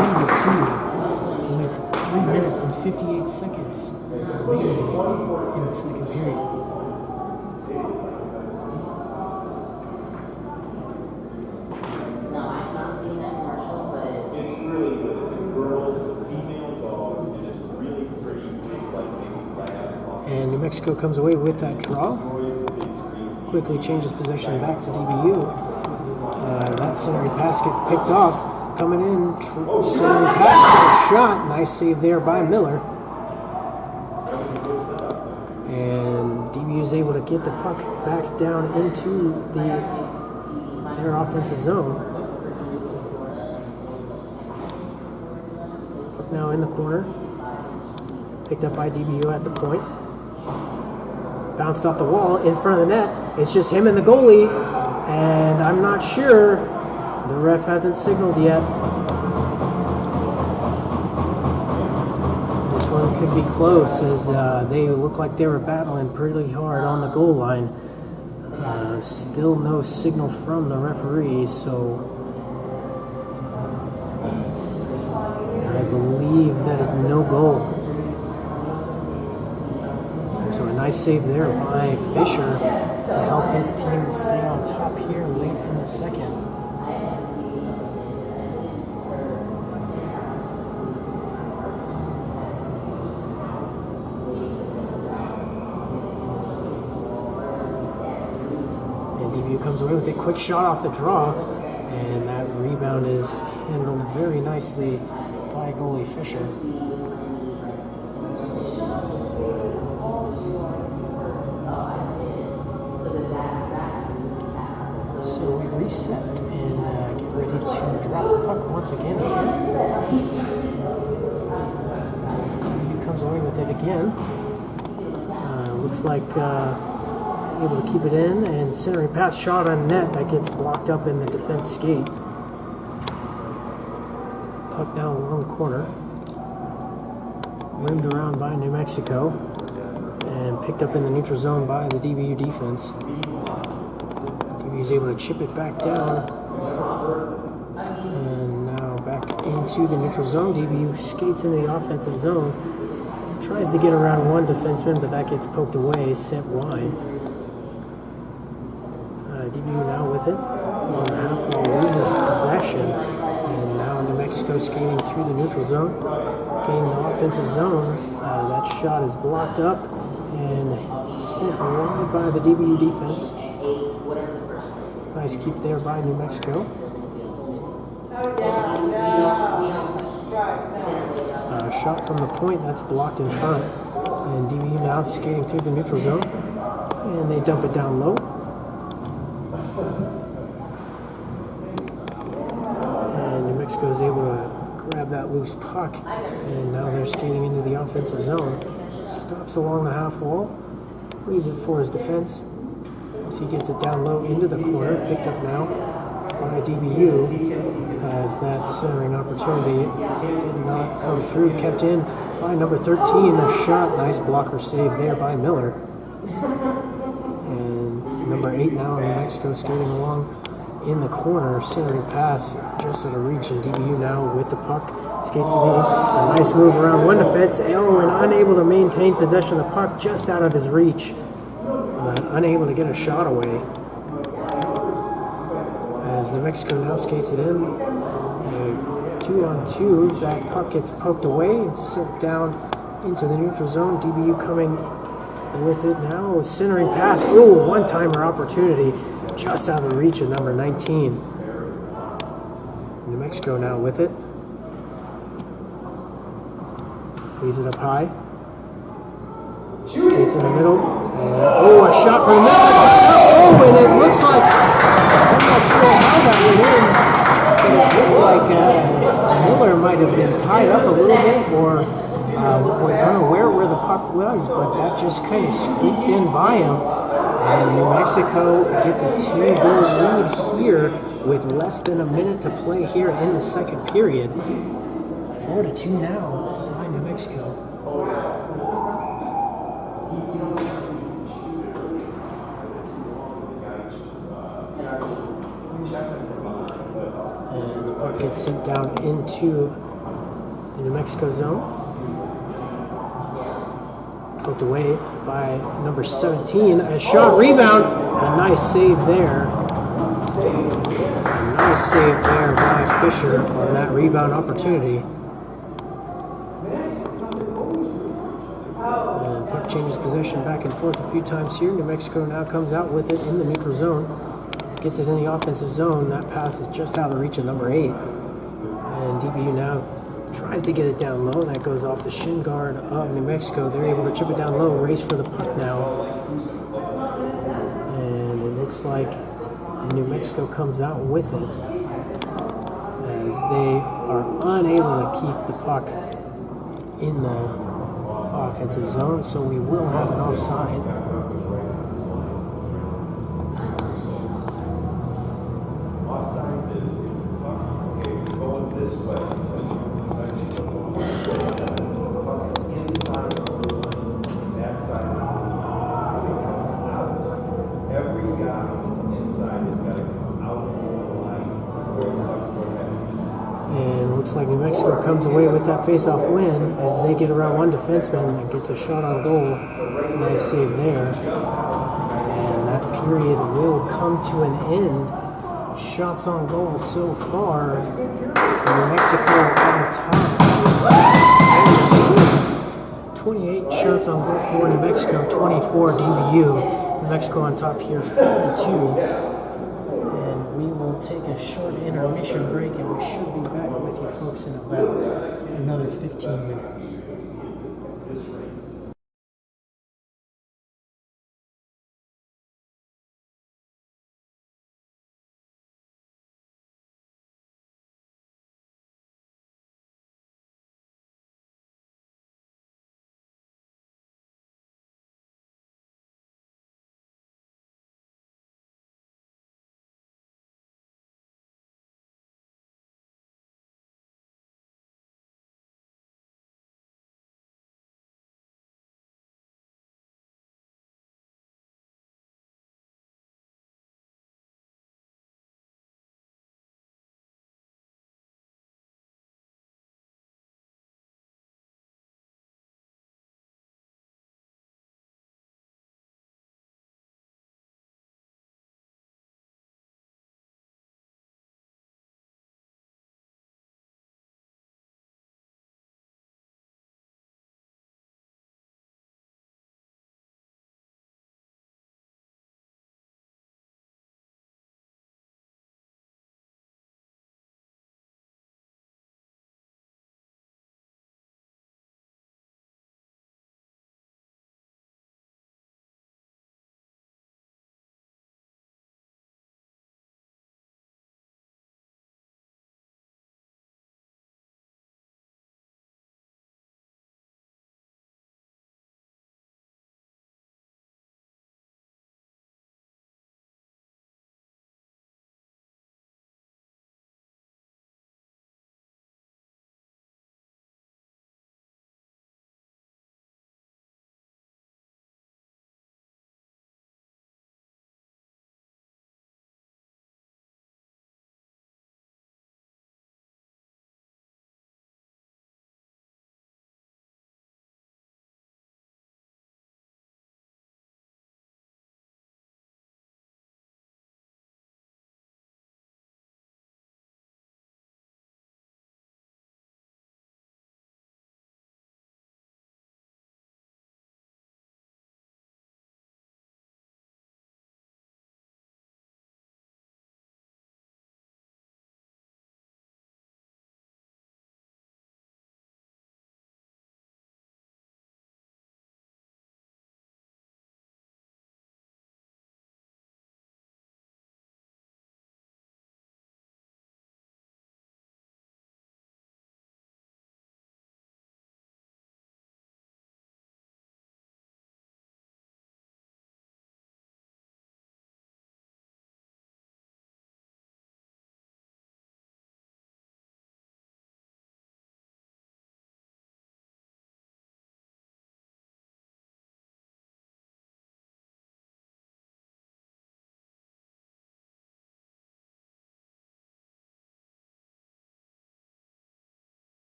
9-2 with 3 minutes and 58 seconds remaining in the second period. It's really good. It's a girl, it's a female dog, and it's really pretty big, like maybe black. And New Mexico comes away with that draw. Quickly changes possession back to DBU. That centering pass gets picked off. Coming in, centering pass, shot. Nice save there by Miller. And DBU is able to get the puck back down into their offensive zone. Puck now in the corner. Picked up by DBU at the point. Bounced off the wall in front of the net. It's just him and the goalie. And I'm not sure. The ref hasn't signaled yet. This one could be close, as they look like they were battling pretty hard on the goal line. Still no signal from the referee, so I believe that is no goal. So a nice save there by Fisher to help his team stay on top here late in the second. DBU comes away with a quick shot off the draw, and that rebound is handled very nicely by goalie Fisher. So we reset and get ready to drop the puck once again here. DBU comes away with it again. Looks like able to keep it in, and centering pass shot on net that gets blocked up in the defense skate. Puck down along the corner, rimmed around by New Mexico, and picked up in the neutral zone by the DBU defense. DBU is able to chip it back down. And now back into the neutral zone. DBU skates into the offensive zone. Tries to get around one defenseman, but that gets poked away, sent wide. DBU now with it. On the half wall, loses possession. And now New Mexico skating through the neutral zone. Getting the offensive zone. That shot is blocked up and sent wide by the DBU defense. Nice keep there by New Mexico. Shot from the point, that's blocked in front. And DBU now skating through the neutral zone. And they dump it down low. And New Mexico is able to grab that loose puck. And now they're skating into the offensive zone. Stops along the half wall. Leaves it for his defense. As he gets it down low into the corner. Picked up now by DBU. As that centering opportunity did not come through. Kept in by number 13. A shot. Nice blocker save there by Miller. And number 8 now in New Mexico skating along in the corner. Centering pass just out of reach. And DBU now with the puck. Skates to the a nice move around one defense. And unable to maintain possession of the puck just out of his reach. Unable to get a shot away. As New Mexico now skates it in. 2-on-2s. That puck gets poked away and sent down into the neutral zone. DBU coming with it now. Centering pass. Ooh, one-timer opportunity just out of the reach of number 19. New Mexico now with it. Leaves it up high. Skates in the middle. And, a shot from the middle. Oh, and it looks like, I'm not sure how that went in, but it looked like Miller might have been tied up a little bit or was unaware where the puck was, but that just kind of squeaked in by him. And New Mexico gets a 2-goal lead here with less than a minute to play here in the second period. 4-2 now by New Mexico. And the puck gets sent down into the New Mexico zone. Poked away by number 17. A shot, rebound. A nice save there. A nice save there by Fisher on that rebound opportunity. And puck changes possession back and forth a few times here. New Mexico now comes out with it in the neutral zone. Gets it in the offensive zone. That pass is just out of the reach of number 8. And DBU now tries to get it down low. That goes off the shin guard of New Mexico. They're able to chip it down low. Race for the puck now. And it looks like New Mexico comes out with it as they are unable to keep the puck in the offensive zone. So we will have an offside. This way. Inside that side comes out. Every guy that's inside has got to come out over the line before the puck's going back. And it looks like New Mexico comes away with that face-off win as they get around one defenseman that gets a shot on goal. Nice save there. And that period will come to an end. Shots on goal so far. New Mexico on top. 28 shots on goal for New Mexico, 24 DBU. New Mexico on top here, 42. And we will take a short intermission break and we should be back with you folks in about another 15 minutes.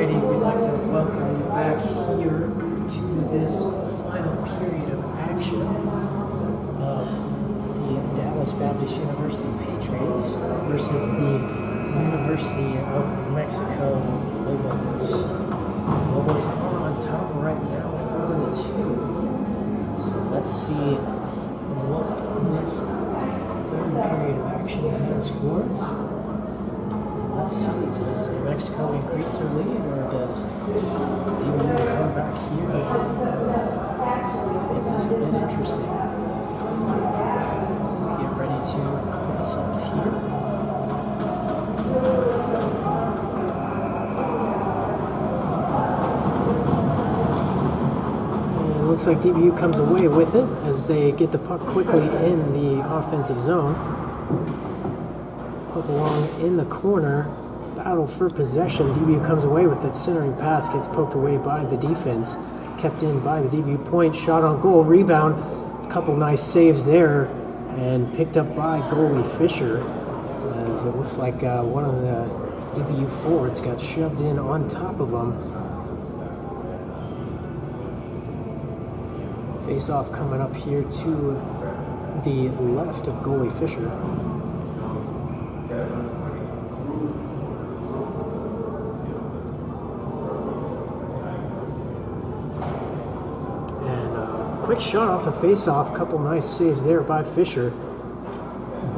Alrighty, we'd like to welcome you back here to this final period of action of the Dallas Baptist University Patriots versus the University of New Mexico Lobos. Lobos are on top right now, 4-2. So let's see what this third period of action has for us. Let's see, does New Mexico increase their lead, or does DBU come back here and make this a bit interesting? We get ready to face off here. And it looks like DBU comes away with it as they get the puck quickly in the offensive zone. Puck along in the corner, battle for possession. DBU comes away with it. Centering pass gets poked away by the defense, kept in by the DBU point. Shot on goal, rebound, a couple nice saves there, and picked up by goalie Fisher. As it looks like one of the DBU forwards got shoved in on top of him. Face off coming up here to the left of goalie Fisher. Quick shot off the face-off, couple nice saves there by Fisher.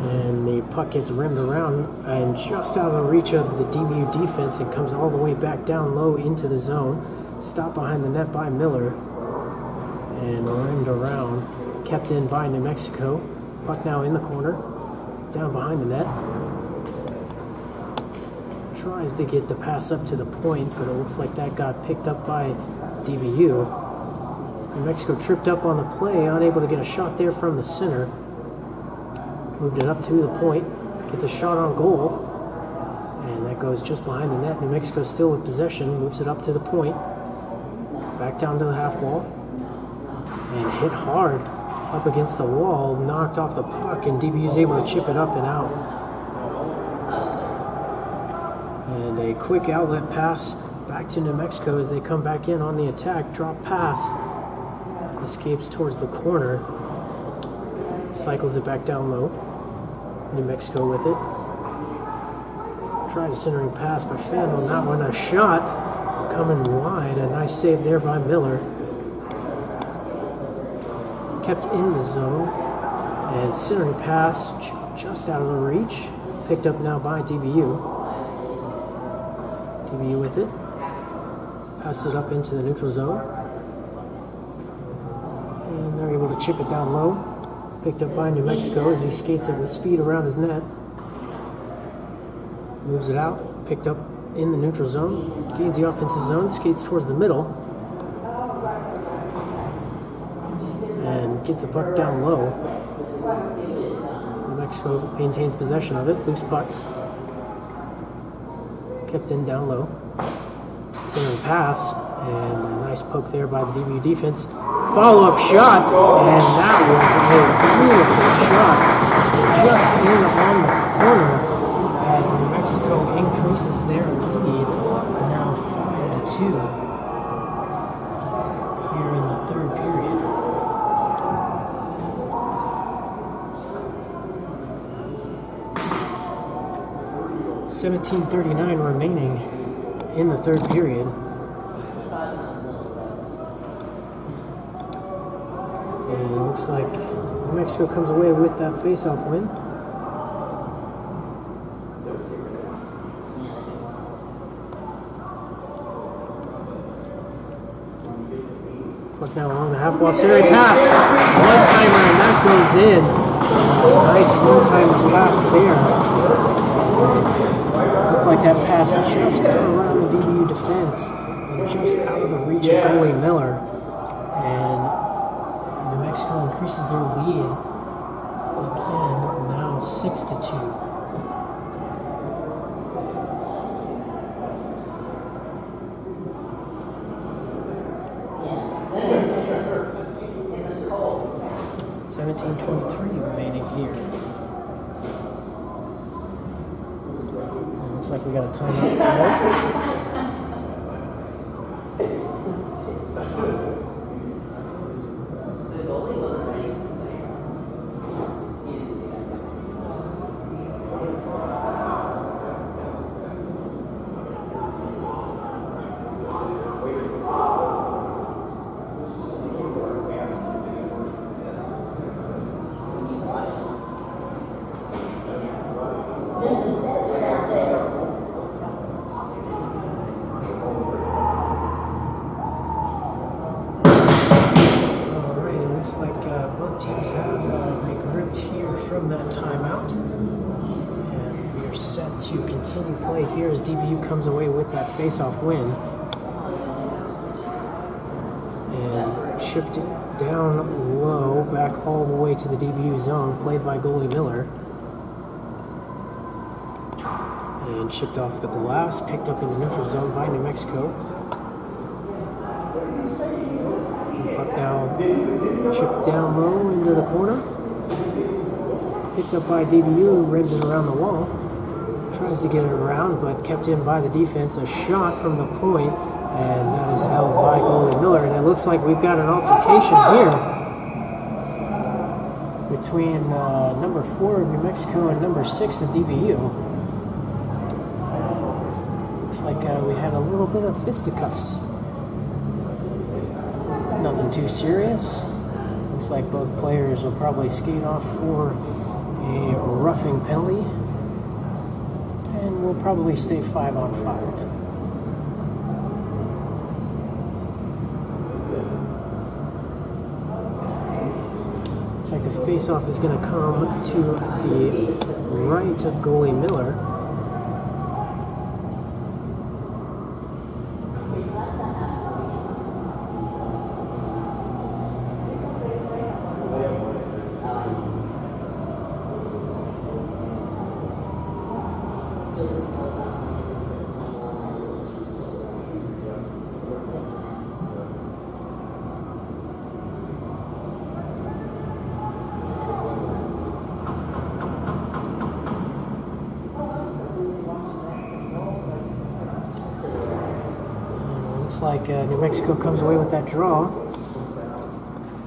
And the puck gets rimmed around and just out of the reach of the DBU defense. It comes all the way back down low into the zone. Stopped behind the net by Miller. And rimmed around, kept in by New Mexico. Puck now in the corner, down behind the net. Tries to get the pass up to the point, but it looks like that got picked up by DBU. New Mexico tripped up on the play, unable to get a shot there from the center. Moved it up to the point, gets a shot on goal, and that goes just behind the net. New Mexico still with possession, moves it up to the point, back down to the half wall, and hit hard up against the wall, knocked off the puck, and DBU's able to chip it up and out. And a quick outlet pass back to New Mexico as they come back in on the attack. Drop pass. Escapes towards the corner. Cycles it back down low. New Mexico with it. Tried a centering pass, but failed on that one. A shot coming wide. A nice save there by Miller. Kept in the zone. And centering pass just out of the reach. Picked up now by DBU. DBU with it. Passes it up into the neutral zone. And they're able to chip it down low. Picked up by New Mexico as he skates it with speed around his net. Moves it out. Picked up in the neutral zone. Gains the offensive zone. Skates towards the middle. And gets the puck down low. New Mexico maintains possession of it. Loose puck. Kept in down low. Centering pass. And a nice poke there by the DBU defense. Follow-up shot, and that was a beautiful shot. Just in on the corner as New Mexico increases their lead, now 5-2 here in the third period. .17:39 remaining in the third period. And it looks like New Mexico comes away with that face-off win. Puck now along the half wall, centering pass. One-timer, and that goes in. Nice one-timer pass there. Looked like that pass just got around the DBU defense and just out of the reach of goalie Miller. And New Mexico increases their lead again, now 6-2. .17:23 remaining here. Looks like we got a timeout. continue play here as DBU comes away with that face-off win. And chipped it down low, back all the way to the DBU zone, played by goalie Miller. And chipped off the glass, picked up in the neutral zone by New Mexico. Puck now chipped down low into the corner. Picked up by DBU, ribbed it around the wall. Tries to get it around, but kept in by the defense. A shot from the point, and that is held by goalie Miller. And it looks like we've got an altercation here between number 4 of New Mexico and number 6 of DBU. Looks like we had a little bit of fisticuffs. Nothing too serious. Looks like both players will probably skate off for a roughing penalty. And we'll probably stay 5-on-5. Looks like the face-off is going to come to the right of goalie Miller. Like New Mexico comes away with that draw.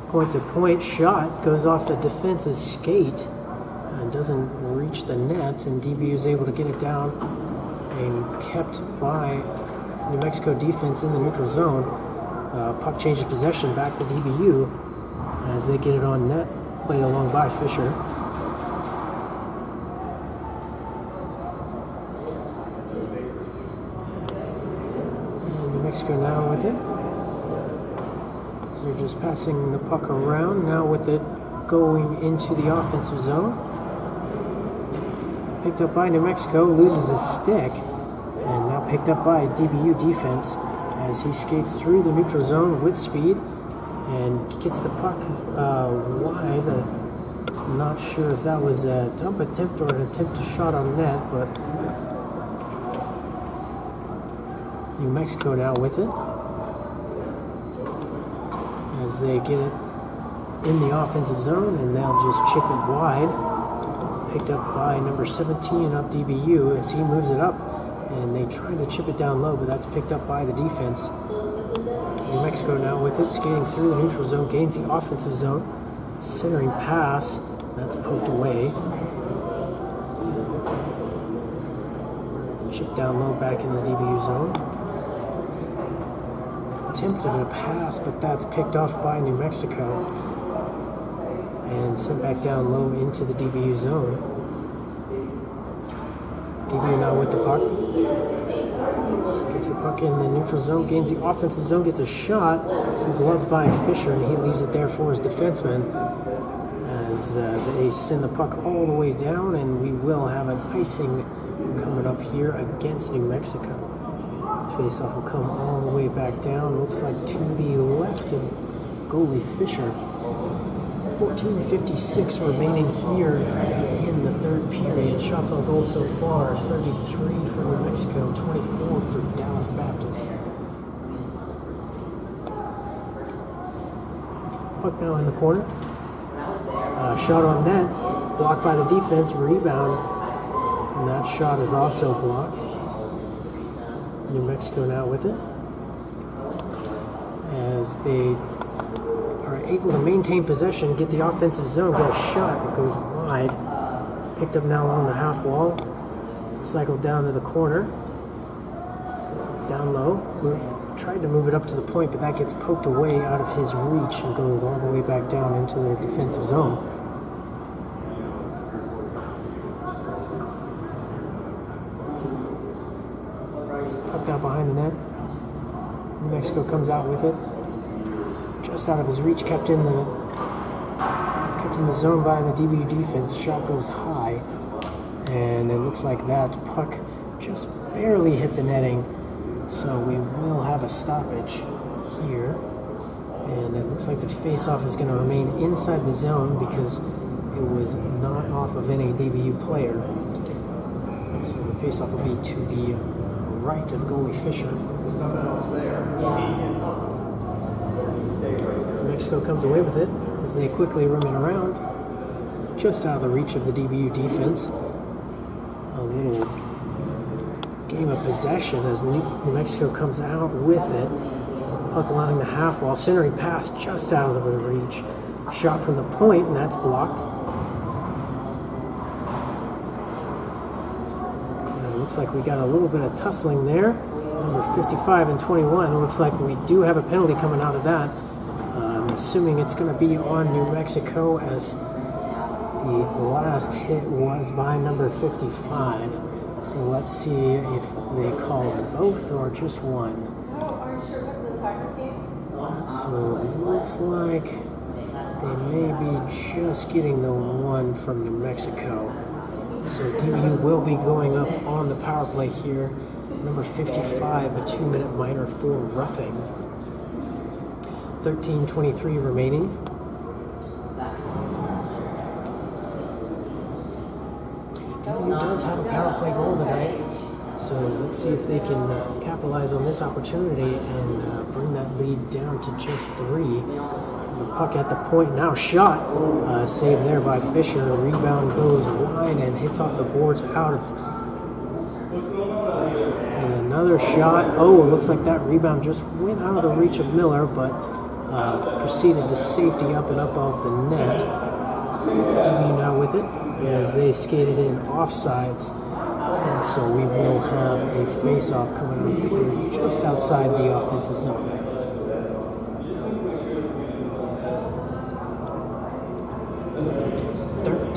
Point-to-point shot goes off the defense's skate and doesn't reach the net, and DBU is able to get it down and kept by New Mexico defense in the neutral zone. Puck changes possession back to DBU as they get it on net, played along by Fisher. Mexico now with it. So they're just passing the puck around now with it going into the offensive zone. Picked up by New Mexico, loses his stick, and now picked up by DBU defense as he skates through the neutral zone with speed and gets the puck wide. I'm not sure if that was a dump attempt or an attempt to shot on net, but New Mexico now with it as they get it in the offensive zone, and they'll just chip it wide. Picked up by number 17 of DBU as he moves it up, and they try to chip it down low, but that's picked up by the defense. New Mexico now with it, skating through the neutral zone, gains the offensive zone, centering pass, that's poked away. Chipped down low back in the DBU zone. Attempted a pass, but that's picked off by New Mexico and sent back down low into the DBU zone. DBU now with the puck. Gets the puck in the neutral zone, gains the offensive zone, gets a shot, gloved by Fisher, and he leaves it there for his defenseman as they send the puck all the way down, and we will have an icing coming up here against New Mexico. Face-off will come all the way back down, looks like to the left of goalie Fisher. 14:56 remaining here in the third period. Shots on goal so far, 33 for New Mexico, 24 for Dallas Baptist. Puck now in the corner. Shot on net, blocked by the defense, rebound, and that shot is also blocked. New Mexico now with it as they are able to maintain possession, get the offensive zone, get a shot that goes wide. Picked up now along the half wall, cycled down to the corner, down low. Tried to move it up to the point, but that gets poked away out of his reach and goes all the way back down into their defensive zone. Out behind the net. New Mexico comes out with it. Just out of his reach, kept in the zone by the DBU defense. Shot goes high, and it looks like that puck just barely hit the netting. So we will have a stoppage here. And it looks like the face-off is going to remain inside the zone because it was not off of any DBU player. So the face-off will be to the right of goalie Fisher. There's nothing else there. Stay right there. Mexico comes away with it as they quickly rim it around, just out of the reach of the DBU defense. A little game of possession as New Mexico comes out with it. Puck along the half wall, centering pass just out of the reach. Shot from the point, and that's blocked. And it looks like we got a little bit of tussling there. Number 55 and 21. It looks like we do have a penalty coming out of that. I'm assuming it's going to be on New Mexico as the last hit was by number 55. So let's see if they call it both or just one. Are you sure what the tiger came? So it looks like they may be just getting the one from New Mexico. So DBU will be going up on the power play here. Number 55, a 2-minute minor for roughing. 13:23 remaining. DBU does have a power play goal tonight. So let's see if they can capitalize on this opportunity and bring that lead down to just 3. The puck at the point now, shot. Saved there by Fisher. Rebound goes wide and hits off the boards out of. And another shot. Oh, it looks like that rebound just went out of the reach of Miller, but proceeded to safety up and up off the net. DB now with it as they skated in offsides. And so we will have a face-off coming up here just outside the offensive zone.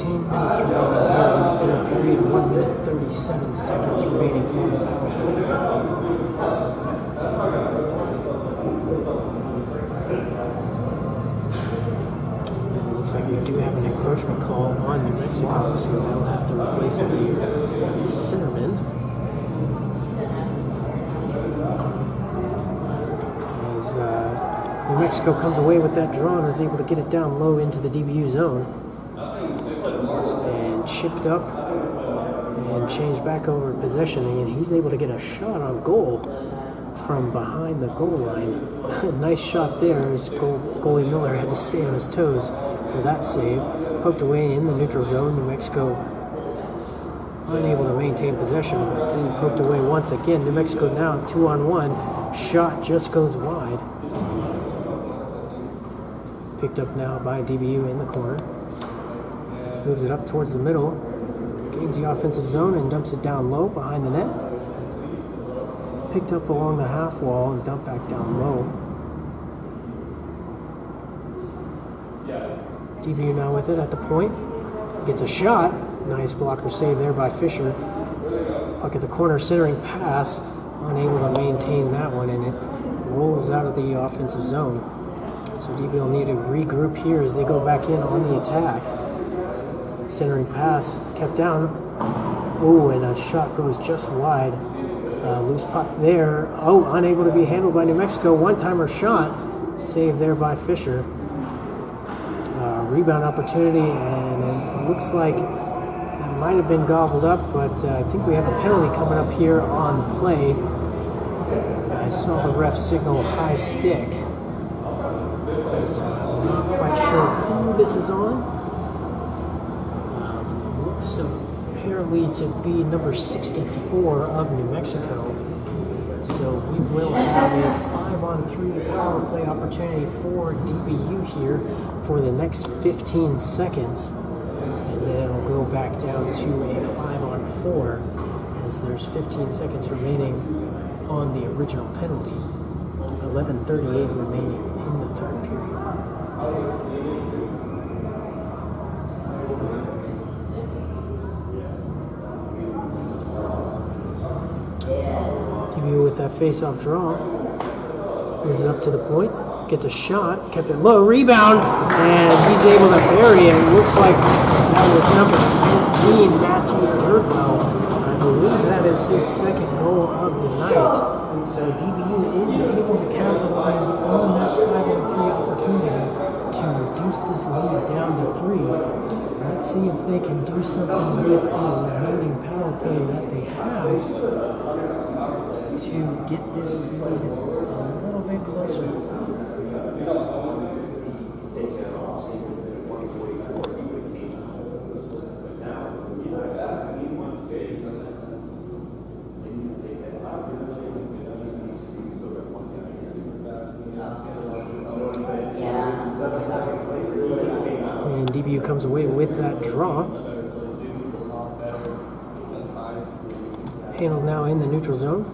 Minutes remaining here in the third period, 1 minute 37 seconds remaining on the power play. And it looks like we do have an encroachment call on New Mexico, so they'll have to replace the centerman. As New Mexico comes away with that draw and is able to get it down low into the DBU zone. Chipped up and changed back over possession, and he's able to get a shot on goal from behind the goal line. Nice shot there as goalie Miller had to stay on his toes for that save. Poked away in the neutral zone. New Mexico unable to maintain possession, but then poked away once again. New Mexico now 2-on-1. Shot just goes wide. Picked up now by DBU in the corner. Moves it up towards the middle, gains the offensive zone and dumps it down low behind the net. Picked up along the half wall and dumped back down low. DBU now with it at the point. Gets a shot. Nice blocker save there by Fisher. Puck at the corner, centering pass. Unable to maintain that one, and it rolls out of the offensive zone. So DBU will need to regroup here as they go back in on the attack. Centering pass kept down. Oh, and a shot goes just wide. Loose puck there. Oh, unable to be handled by New Mexico. One-timer shot. Saved there by Fisher. Rebound opportunity, and it looks like that might have been gobbled up, but I think we have a penalty coming up here on the play. I saw the ref signal high stick. So I'm not quite sure who this is on. Looks apparently to be number 64 of New Mexico. So we will have a 5-on-3 power play opportunity for DBU here for the next 15 seconds. And then it'll go back down to a 5-on-4 as there's 15 seconds remaining on the original penalty. 11:38 remaining in the third period. DBU with that face-off draw. Moves it up to the point. Gets a shot. Kept it low. Rebound. And he's able to bury it. Looks like that was number 19, Matthew Birdwell. I believe that is is his second goal of the night. So DBU is able to capitalize on that 5-on-3 opportunity to reduce this lead down to 3. Let's see if they can do something with the remaining power play that they have to get this lead a little bit closer. And DBU comes away with that draw. Handled now in the neutral zone.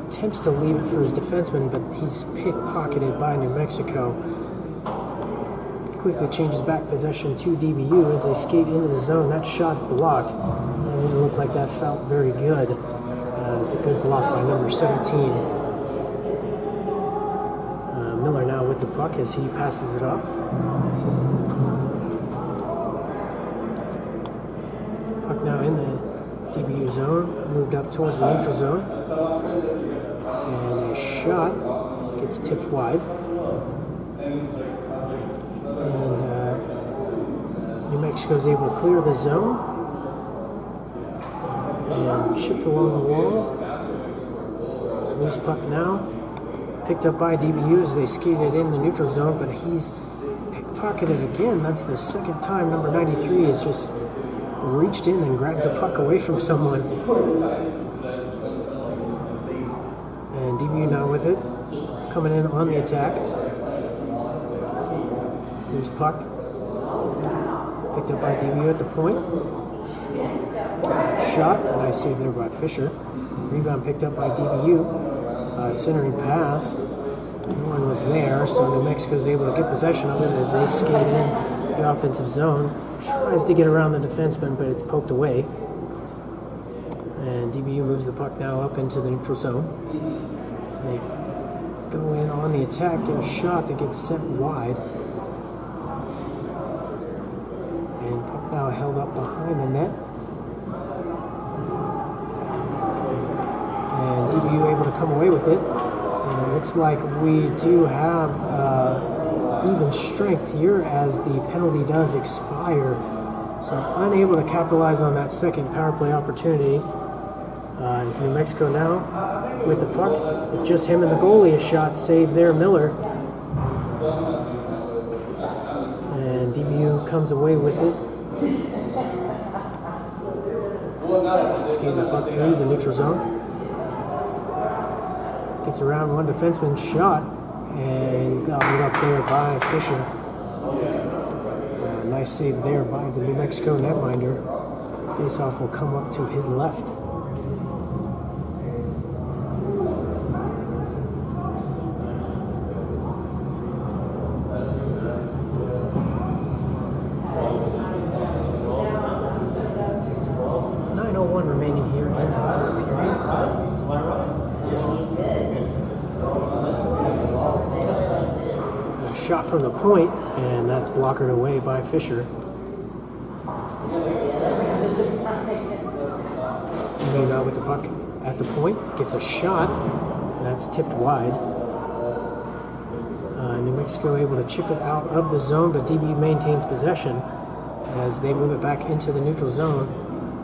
Attempts to leave it for his defenseman, but he's pickpocketed by New Mexico. Quickly changes back possession to DBU as they skate into the zone. That shot's blocked. It didn't look like that felt very good. It's a good block by number 17. Miller now with the puck as he passes it up. Puck now in the DBU zone, moved up towards the neutral zone. And a shot gets tipped wide. And New Mexico is able to clear the zone. And chipped along the wall. Loose puck now. Picked up by DBU as they skated in the neutral zone, but he's pickpocketed again. That's the second time number 93 has just reached in and grabbed the puck away from someone. And DBU now with it, coming in on the attack. Loose puck. Picked up by DBU at the point. Shot, nice save there by Fisher. Rebound picked up by DBU. Centering pass. No one was there, so New Mexico is able to get possession of it as they skate in the offensive zone. Tries to get around the defenseman, but it's poked away. And DBU moves the puck now up into the neutral zone. They go in on the attack, get a shot that gets sent wide. And puck now held up behind the net. And DBU able to come away with it. And it looks like we do have even strength here as the penalty does expire. So unable to capitalize on that second power play opportunity. It's New Mexico now with the puck. With just him and the goalie, a shot saved there, Miller. And DBU comes away with it. Skating the puck through the neutral zone. Gets around one defenseman, shot, and got it up there by Fisher. Nice save there by the New Mexico netminder. Faceoff will come up to his left. Remaining here in the third period. A shot from the point, and that's blockered away by Fisher. Moving out with the puck at the point, gets a shot, and that's tipped wide. New Mexico able to chip it out of the zone, but DB maintains possession as they move it back into the neutral zone.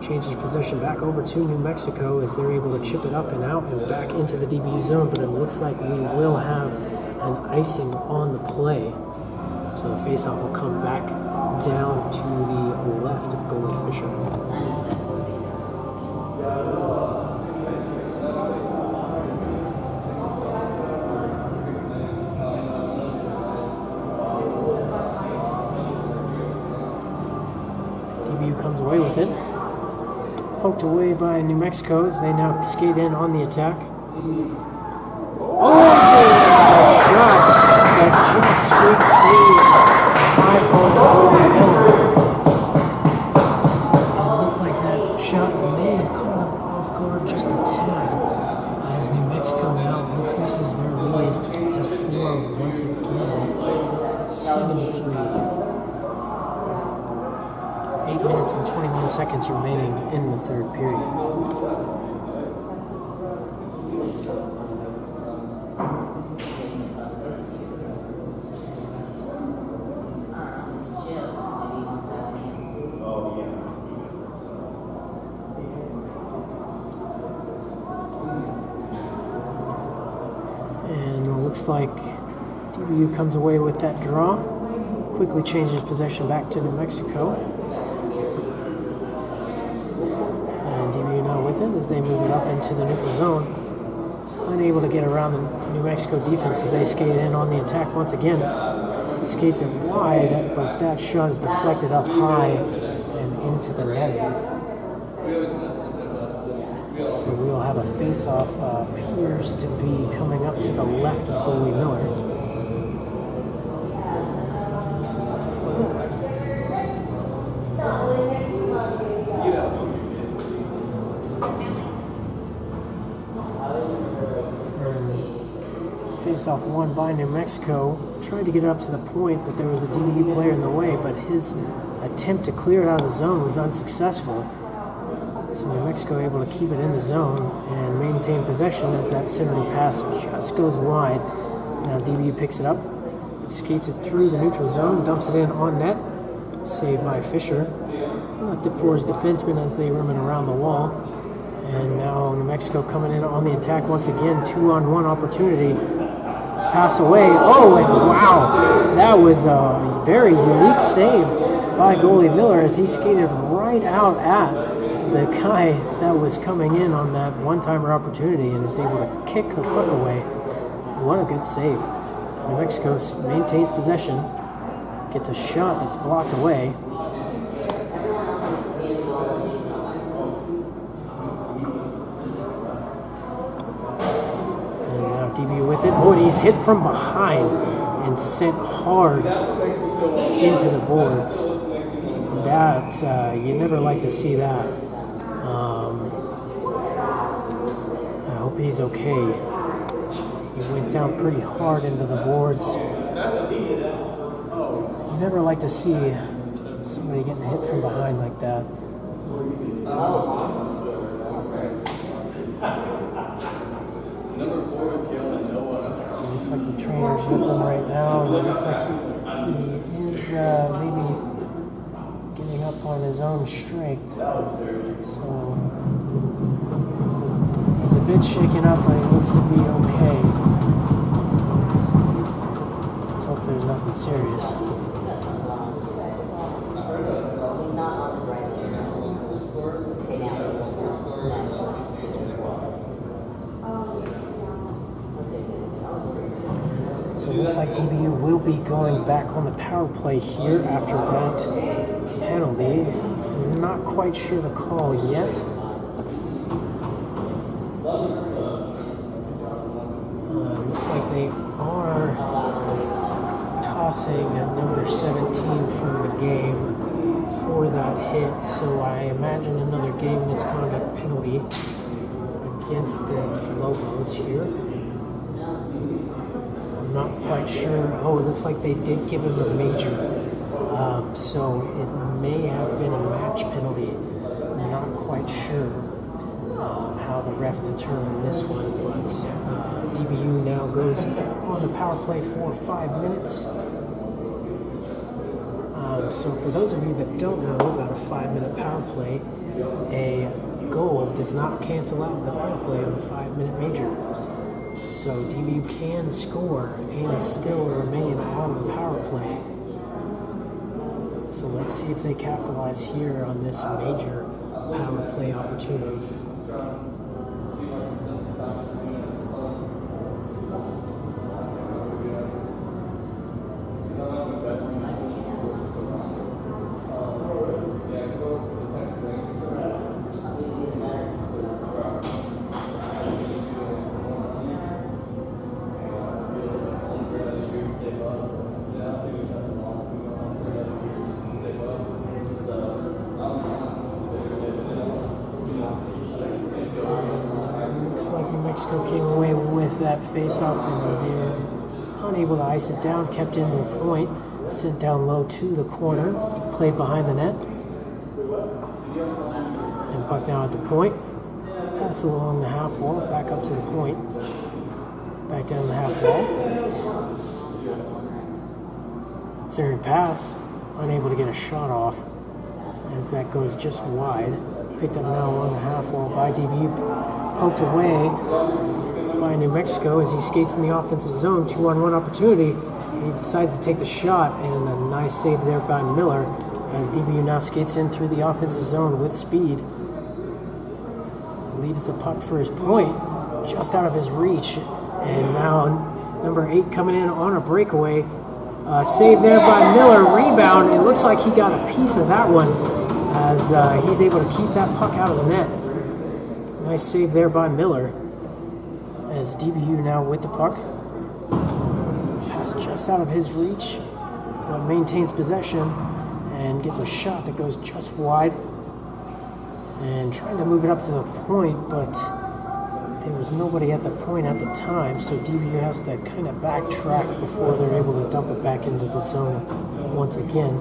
Changes possession back over to New Mexico as they're able to chip it up and out and back into the DBU zone, but it looks like we will have an icing on the play. So the faceoff will come back down to the left of goalie Fisher. DBU comes away with it. Poked away by New Mexico as they now skate in on the attack. Oh! A shot that just squeaks through 5-hole goalie Miller. It looked like that shot may have caught him off guard just a tad as New Mexico now increases their lead to 4 once again. 7-3. minutes and 21 seconds remaining in the third period. It's Jim. Maybe he wants to have me. Oh, yeah. And it looks like DBU comes away with that draw. Quickly changes possession back to New Mexico. And DBU now with it as they move it up into the neutral zone. Unable to get around the New Mexico defense as they skate in on the attack once again. Skates it wide, but that shot is deflected up high and into the netting. So we'll have a face-off. Appears to be coming up to the left of goalie Miller. Face-off won by New Mexico. Tried to get it up to the point, but there was a DBU player in the way, but his attempt to clear it out of the zone was unsuccessful. So New Mexico able to keep it in the zone and maintain possession as that centering pass just goes wide. Now DBU picks it up, skates it through the neutral zone, dumps it in on net. Saved by Fisher. Left it for his defenseman as they rim it around the wall. And now New Mexico coming in on the attack once again. 2-on-1 opportunity. Pass away. Oh, and wow. That was a very unique save by goalie Miller as he skated right out at the guy that was coming in on that one-timer opportunity and is able to kick the puck away. What a good save. New Mexico maintains possession. Gets a shot that's blocked away. DBU with it. Oh, and he's hit from behind and sent hard into the boards. That, you never like to see that. I hope he's okay. He went down pretty hard into the boards. You never like to see somebody getting hit from behind like that. So it looks like the trainer's with him right now, and it looks like he is maybe getting up on his own strength. So he's a bit shaken up, but he looks to be okay. Let's hope there's nothing serious. So it looks like DBU will be going back on the power play here after that penalty. I'm not quite sure the call yet. Looks like they are tossing at number 17 from the game for that hit. So I imagine another game misconduct penalty against the Lobos here. Not quite sure. Oh, it looks like they did give him a major. So it may have been a match penalty. I'm not quite sure how the ref determined this one. But DBU now goes on the power play for 5 minutes. So for those of you that don't know about a 5-minute power play, a goal does not cancel out the power play on a 5-minute major. So DBU can score and still remain on the power play. So let's see if they capitalize here on this major power play opportunity. Mexico came away with that face-off and they're unable to ice it down, kept into a point, sent down low to the corner, played behind the net. the puck now at the point. Pass along the half wall, back up to the point. Back down the half wall. Centering pass, unable to get a shot off as that goes just wide. Picked up now along the half wall by DBU. Poked away by New Mexico as he skates in the offensive zone. 2-on-1 opportunity. He decides to take the shot, and a nice save there by Miller as DBU now skates in through the offensive zone with speed. Leaves the puck for his point, just out of his reach. And now number 8 coming in on a breakaway. Save there by Miller. Rebound. It looks like he got a piece of that one as he's able to keep that puck out of the net. Nice save there by Miller as DBU now with the puck. Pass just out of his reach, but maintains possession and gets a shot that goes just wide. And trying to move it up to the point, but there was nobody at the point at the time, so DBU has to kind of backtrack before they're able to dump it back into the zone once again.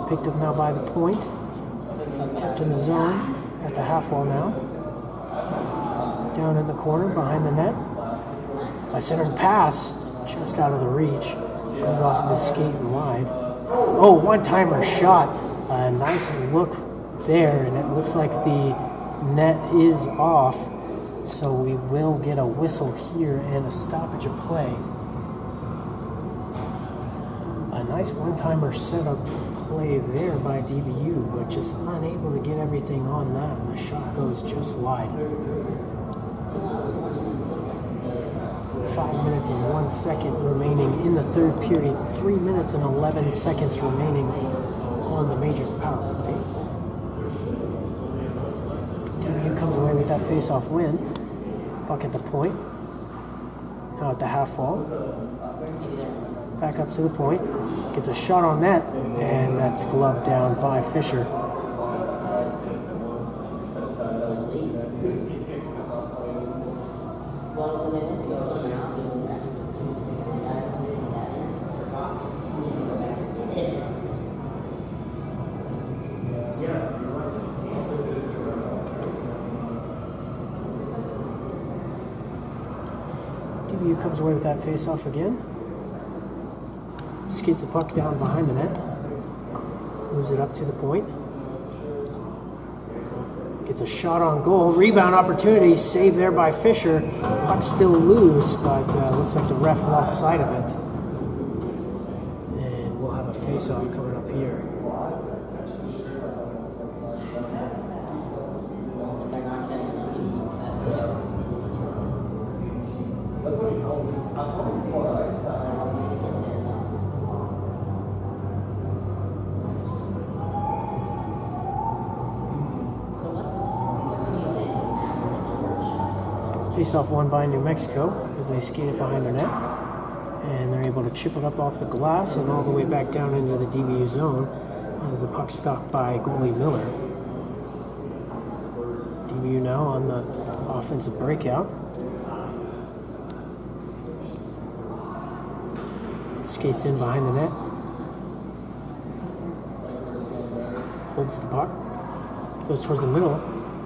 Picked up now by the point. Kept in the zone at the half wall now. Down in the corner behind the net. A centered pass just out of the reach. Goes off of his skate and wide. Oh, one-timer shot. A nice look there, and it looks like the net is off, so we will get a whistle here and a stoppage of play. A nice one-timer setup play there by DBU, but just unable to get everything on that, and the shot goes just wide. 5 minutes and 1 second remaining in the third period. 3 minutes and 11 seconds remaining on the major power play. DBU comes away with that face-off win. Puck at the point. Now at the half wall. Back up to the point. Gets a shot on net, and that's gloved down by Fisher. DBU comes away with that face-off again. Skates the puck down behind the net. Moves it up to the point. Gets a shot on goal. Rebound opportunity. Save there by Fisher. Puck still loose, but looks like the ref lost sight of it. And we'll have a face-off coming up here. Face-off won by New Mexico as they skate it behind their net. And they're able to chip it up off the glass and all the way back down into the DBU zone as the puck stopped by goalie Miller. DBU now on the offensive breakout. Skates in behind the net. Holds the puck. Goes towards the middle.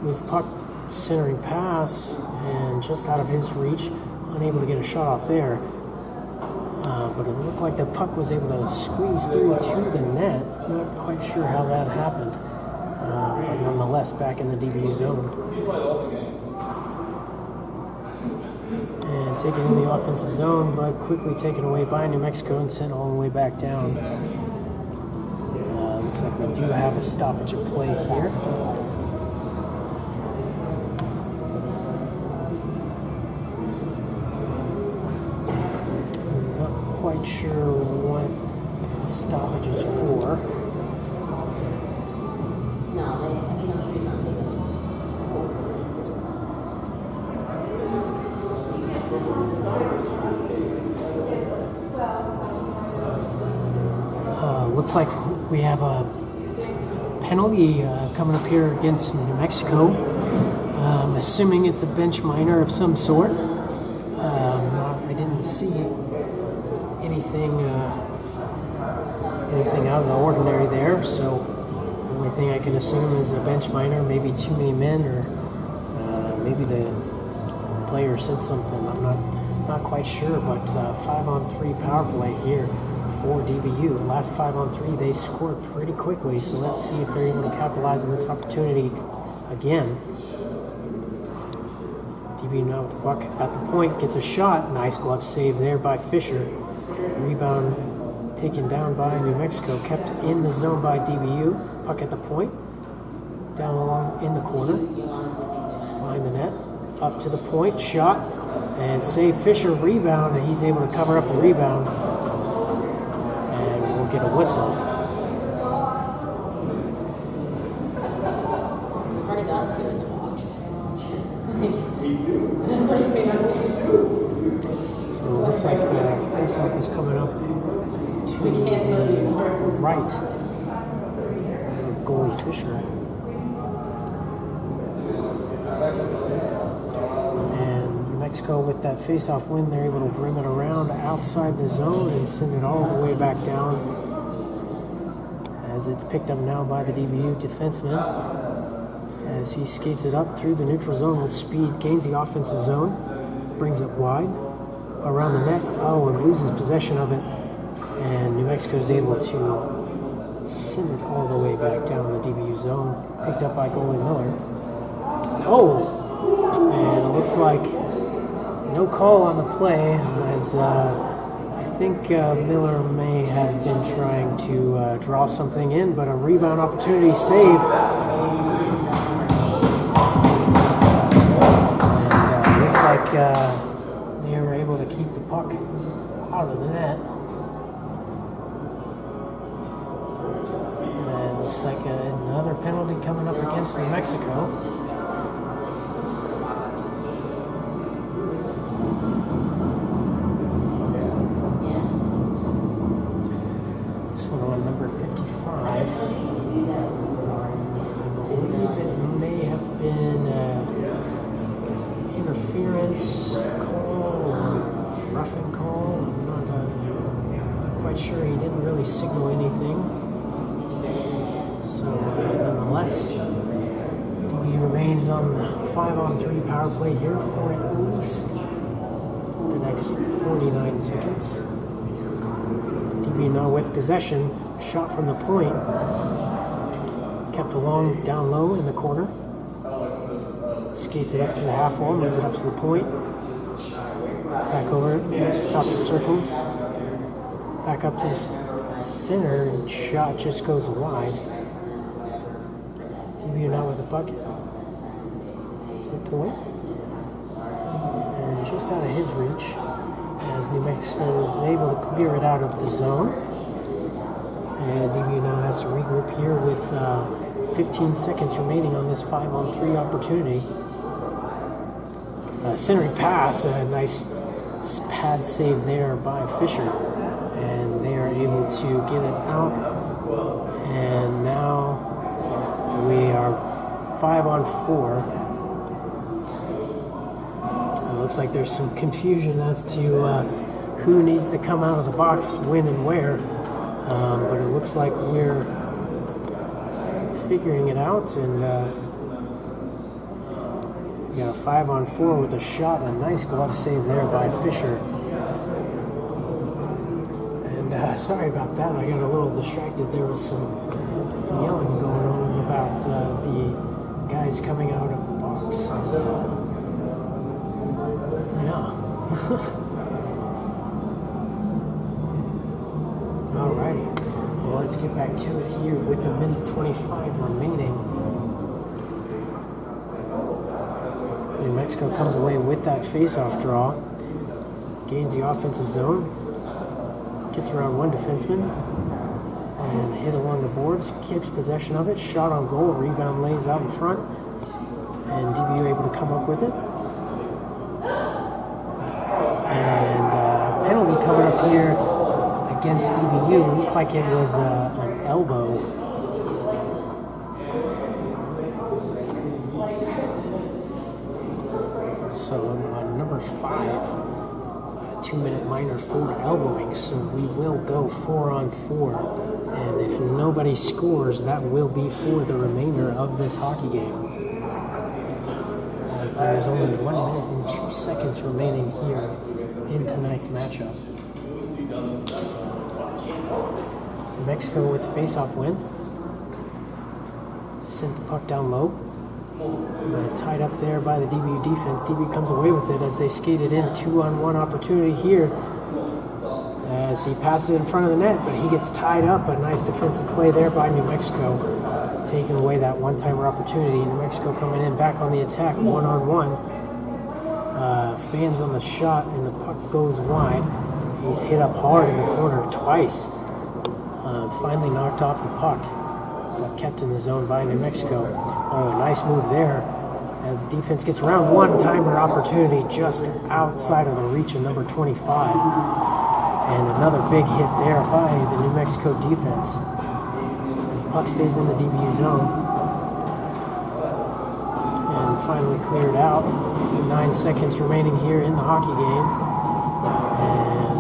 Moves the puck. Centering pass, and just out of his reach, unable to get a shot off there. But it looked like the puck was able to squeeze through to the net. Not quite sure how that happened. But nonetheless, back in the DBU zone. And taken in the offensive zone, but quickly taken away by New Mexico and sent all the way back down. Looks like we do have a stoppage of play here. Quite sure what the stoppage is for. Looks like we have a penalty coming up here against New Mexico. I'm assuming it's a bench minor of some sort. I didn't see anything out of the ordinary there, so the only thing I can assume is a bench minor, maybe too many men, or maybe the player said something. I'm not quite sure, but 5-on-3 power play here for DBU. The last 5-on-3 they scored pretty quickly, so let's see if they're able to capitalize on this opportunity again. DBU now with the puck at the point, gets a shot. Nice glove save there by Fisher. Rebound taken down by New Mexico, kept in the zone by DBU. Puck at the point, down along in the corner, behind the net, up to the point, shot, and save. Fisher rebound, and he's able to cover up the rebound, and we'll get a whistle. Already got two in the box. Me too. So it looks like the face-off is coming up to the right of goalie Fisher. And New Mexico, with that face-off win, they're able to bring it around outside the zone and send it all the way back down, as it's picked up now by the DBU defenseman, as he skates it up through the neutral zone with speed, gains the offensive zone, brings it wide around the net, and loses possession of it, and New Mexico is able to send it all the way back down the DBU zone, picked up by goalie Miller. And it looks like no call on the play, as I think Miller may have been trying to draw something in, but a rebound opportunity save. And looks like they were able to keep the puck out of the net. And it looks like another penalty coming up against New Mexico. This one on number 55. I believe it may have been interference call or roughing call. I'm not quite sure. He didn't really signal anything. So nonetheless, DBU remains on 5-on-3 power play here for at least the next 49 seconds. DBU now with possession, shot from the point, kept along down low in the corner, skates it up to the half wall, moves it up to the point, back over it, moves top of circles, back up to the center, and shot just goes wide. DBU now with the puck to the point, and just out of his reach, as New Mexico is able to clear it out of the zone. And DBU now has to regroup here with 15 seconds remaining on this 5-on-3 opportunity. Centering pass, a nice pad save there by Fisher. And they are able to get it out. And now we are 5-on-4. Looks like there's some confusion as to who needs to come out of the box, when and where. But it looks like we're figuring it out, and we got a 5-on-4 with a shot, a nice glove save there by Fisher. And sorry about that, I got a little distracted. There was some yelling going on about the guys coming out of the box. Alrighty. Well, let's get back to it here with 1:25 remaining. New Mexico comes away with that face-off draw. Gains the offensive zone. Gets around one defenseman. And hit along the boards. Keeps possession of it. Shot on goal. Rebound lays out in front. And DBU able to come up with it. And penalty coming up here against DBU. It looked like it was an elbow. So on number 5, 2 2-minute minor for elbowing, so we will go 4-on-4. And if nobody scores, that will be for the remainder of this hockey game. As there is only 1 minute and 2 seconds remaining here in tonight's matchup. New Mexico with face-off win. Sent the puck down low. Tied up there by the DBU defense. DBU comes away with it as they skated in. 2-on-1 opportunity here as he passes it in front of the net, but he gets tied up. A nice defensive play there by New Mexico, taking away that one-timer opportunity. New Mexico coming in back on the attack, 1-on-1. Fans on the shot, and the puck goes wide. He's hit up hard in the corner twice. Finally knocked off the puck, but kept in the zone by New Mexico. Oh, nice move there as the defense gets around. One-timer opportunity just outside of the reach of number 25. And another big hit there by the New Mexico defense. The puck stays in the DBU zone. And finally cleared out. 9 seconds remaining here in the hockey game. And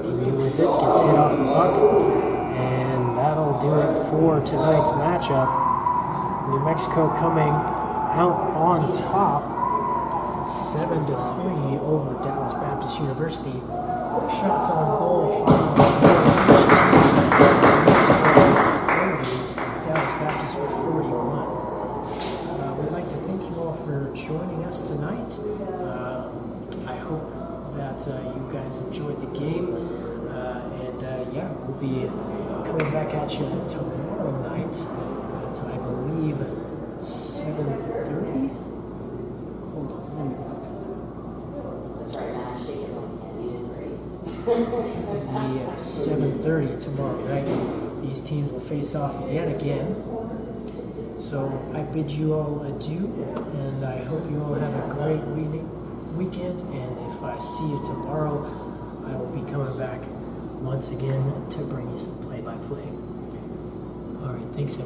DBU with it, gets hit off the puck. And that'll do it for tonight's matchup. New Mexico coming out on top, 7-3 over Dallas Baptist University. Shots on goal, Dallas Baptist with 41. We'd like to thank you all for joining us tonight. I hope that you guys enjoyed the game. Yeah, we'll be coming back at you tomorrow night at, I believe, 7:30. Hold on, let me look. That's right, man. Shaking my hand. You did great. Yeah, 7:30 tomorrow night. These teams will face off yet again. So I bid you all adieu, and I hope you all have a great weekend. And if I see you tomorrow, I will be coming back once again to bring you some play-by-play. All right, thanks everybody.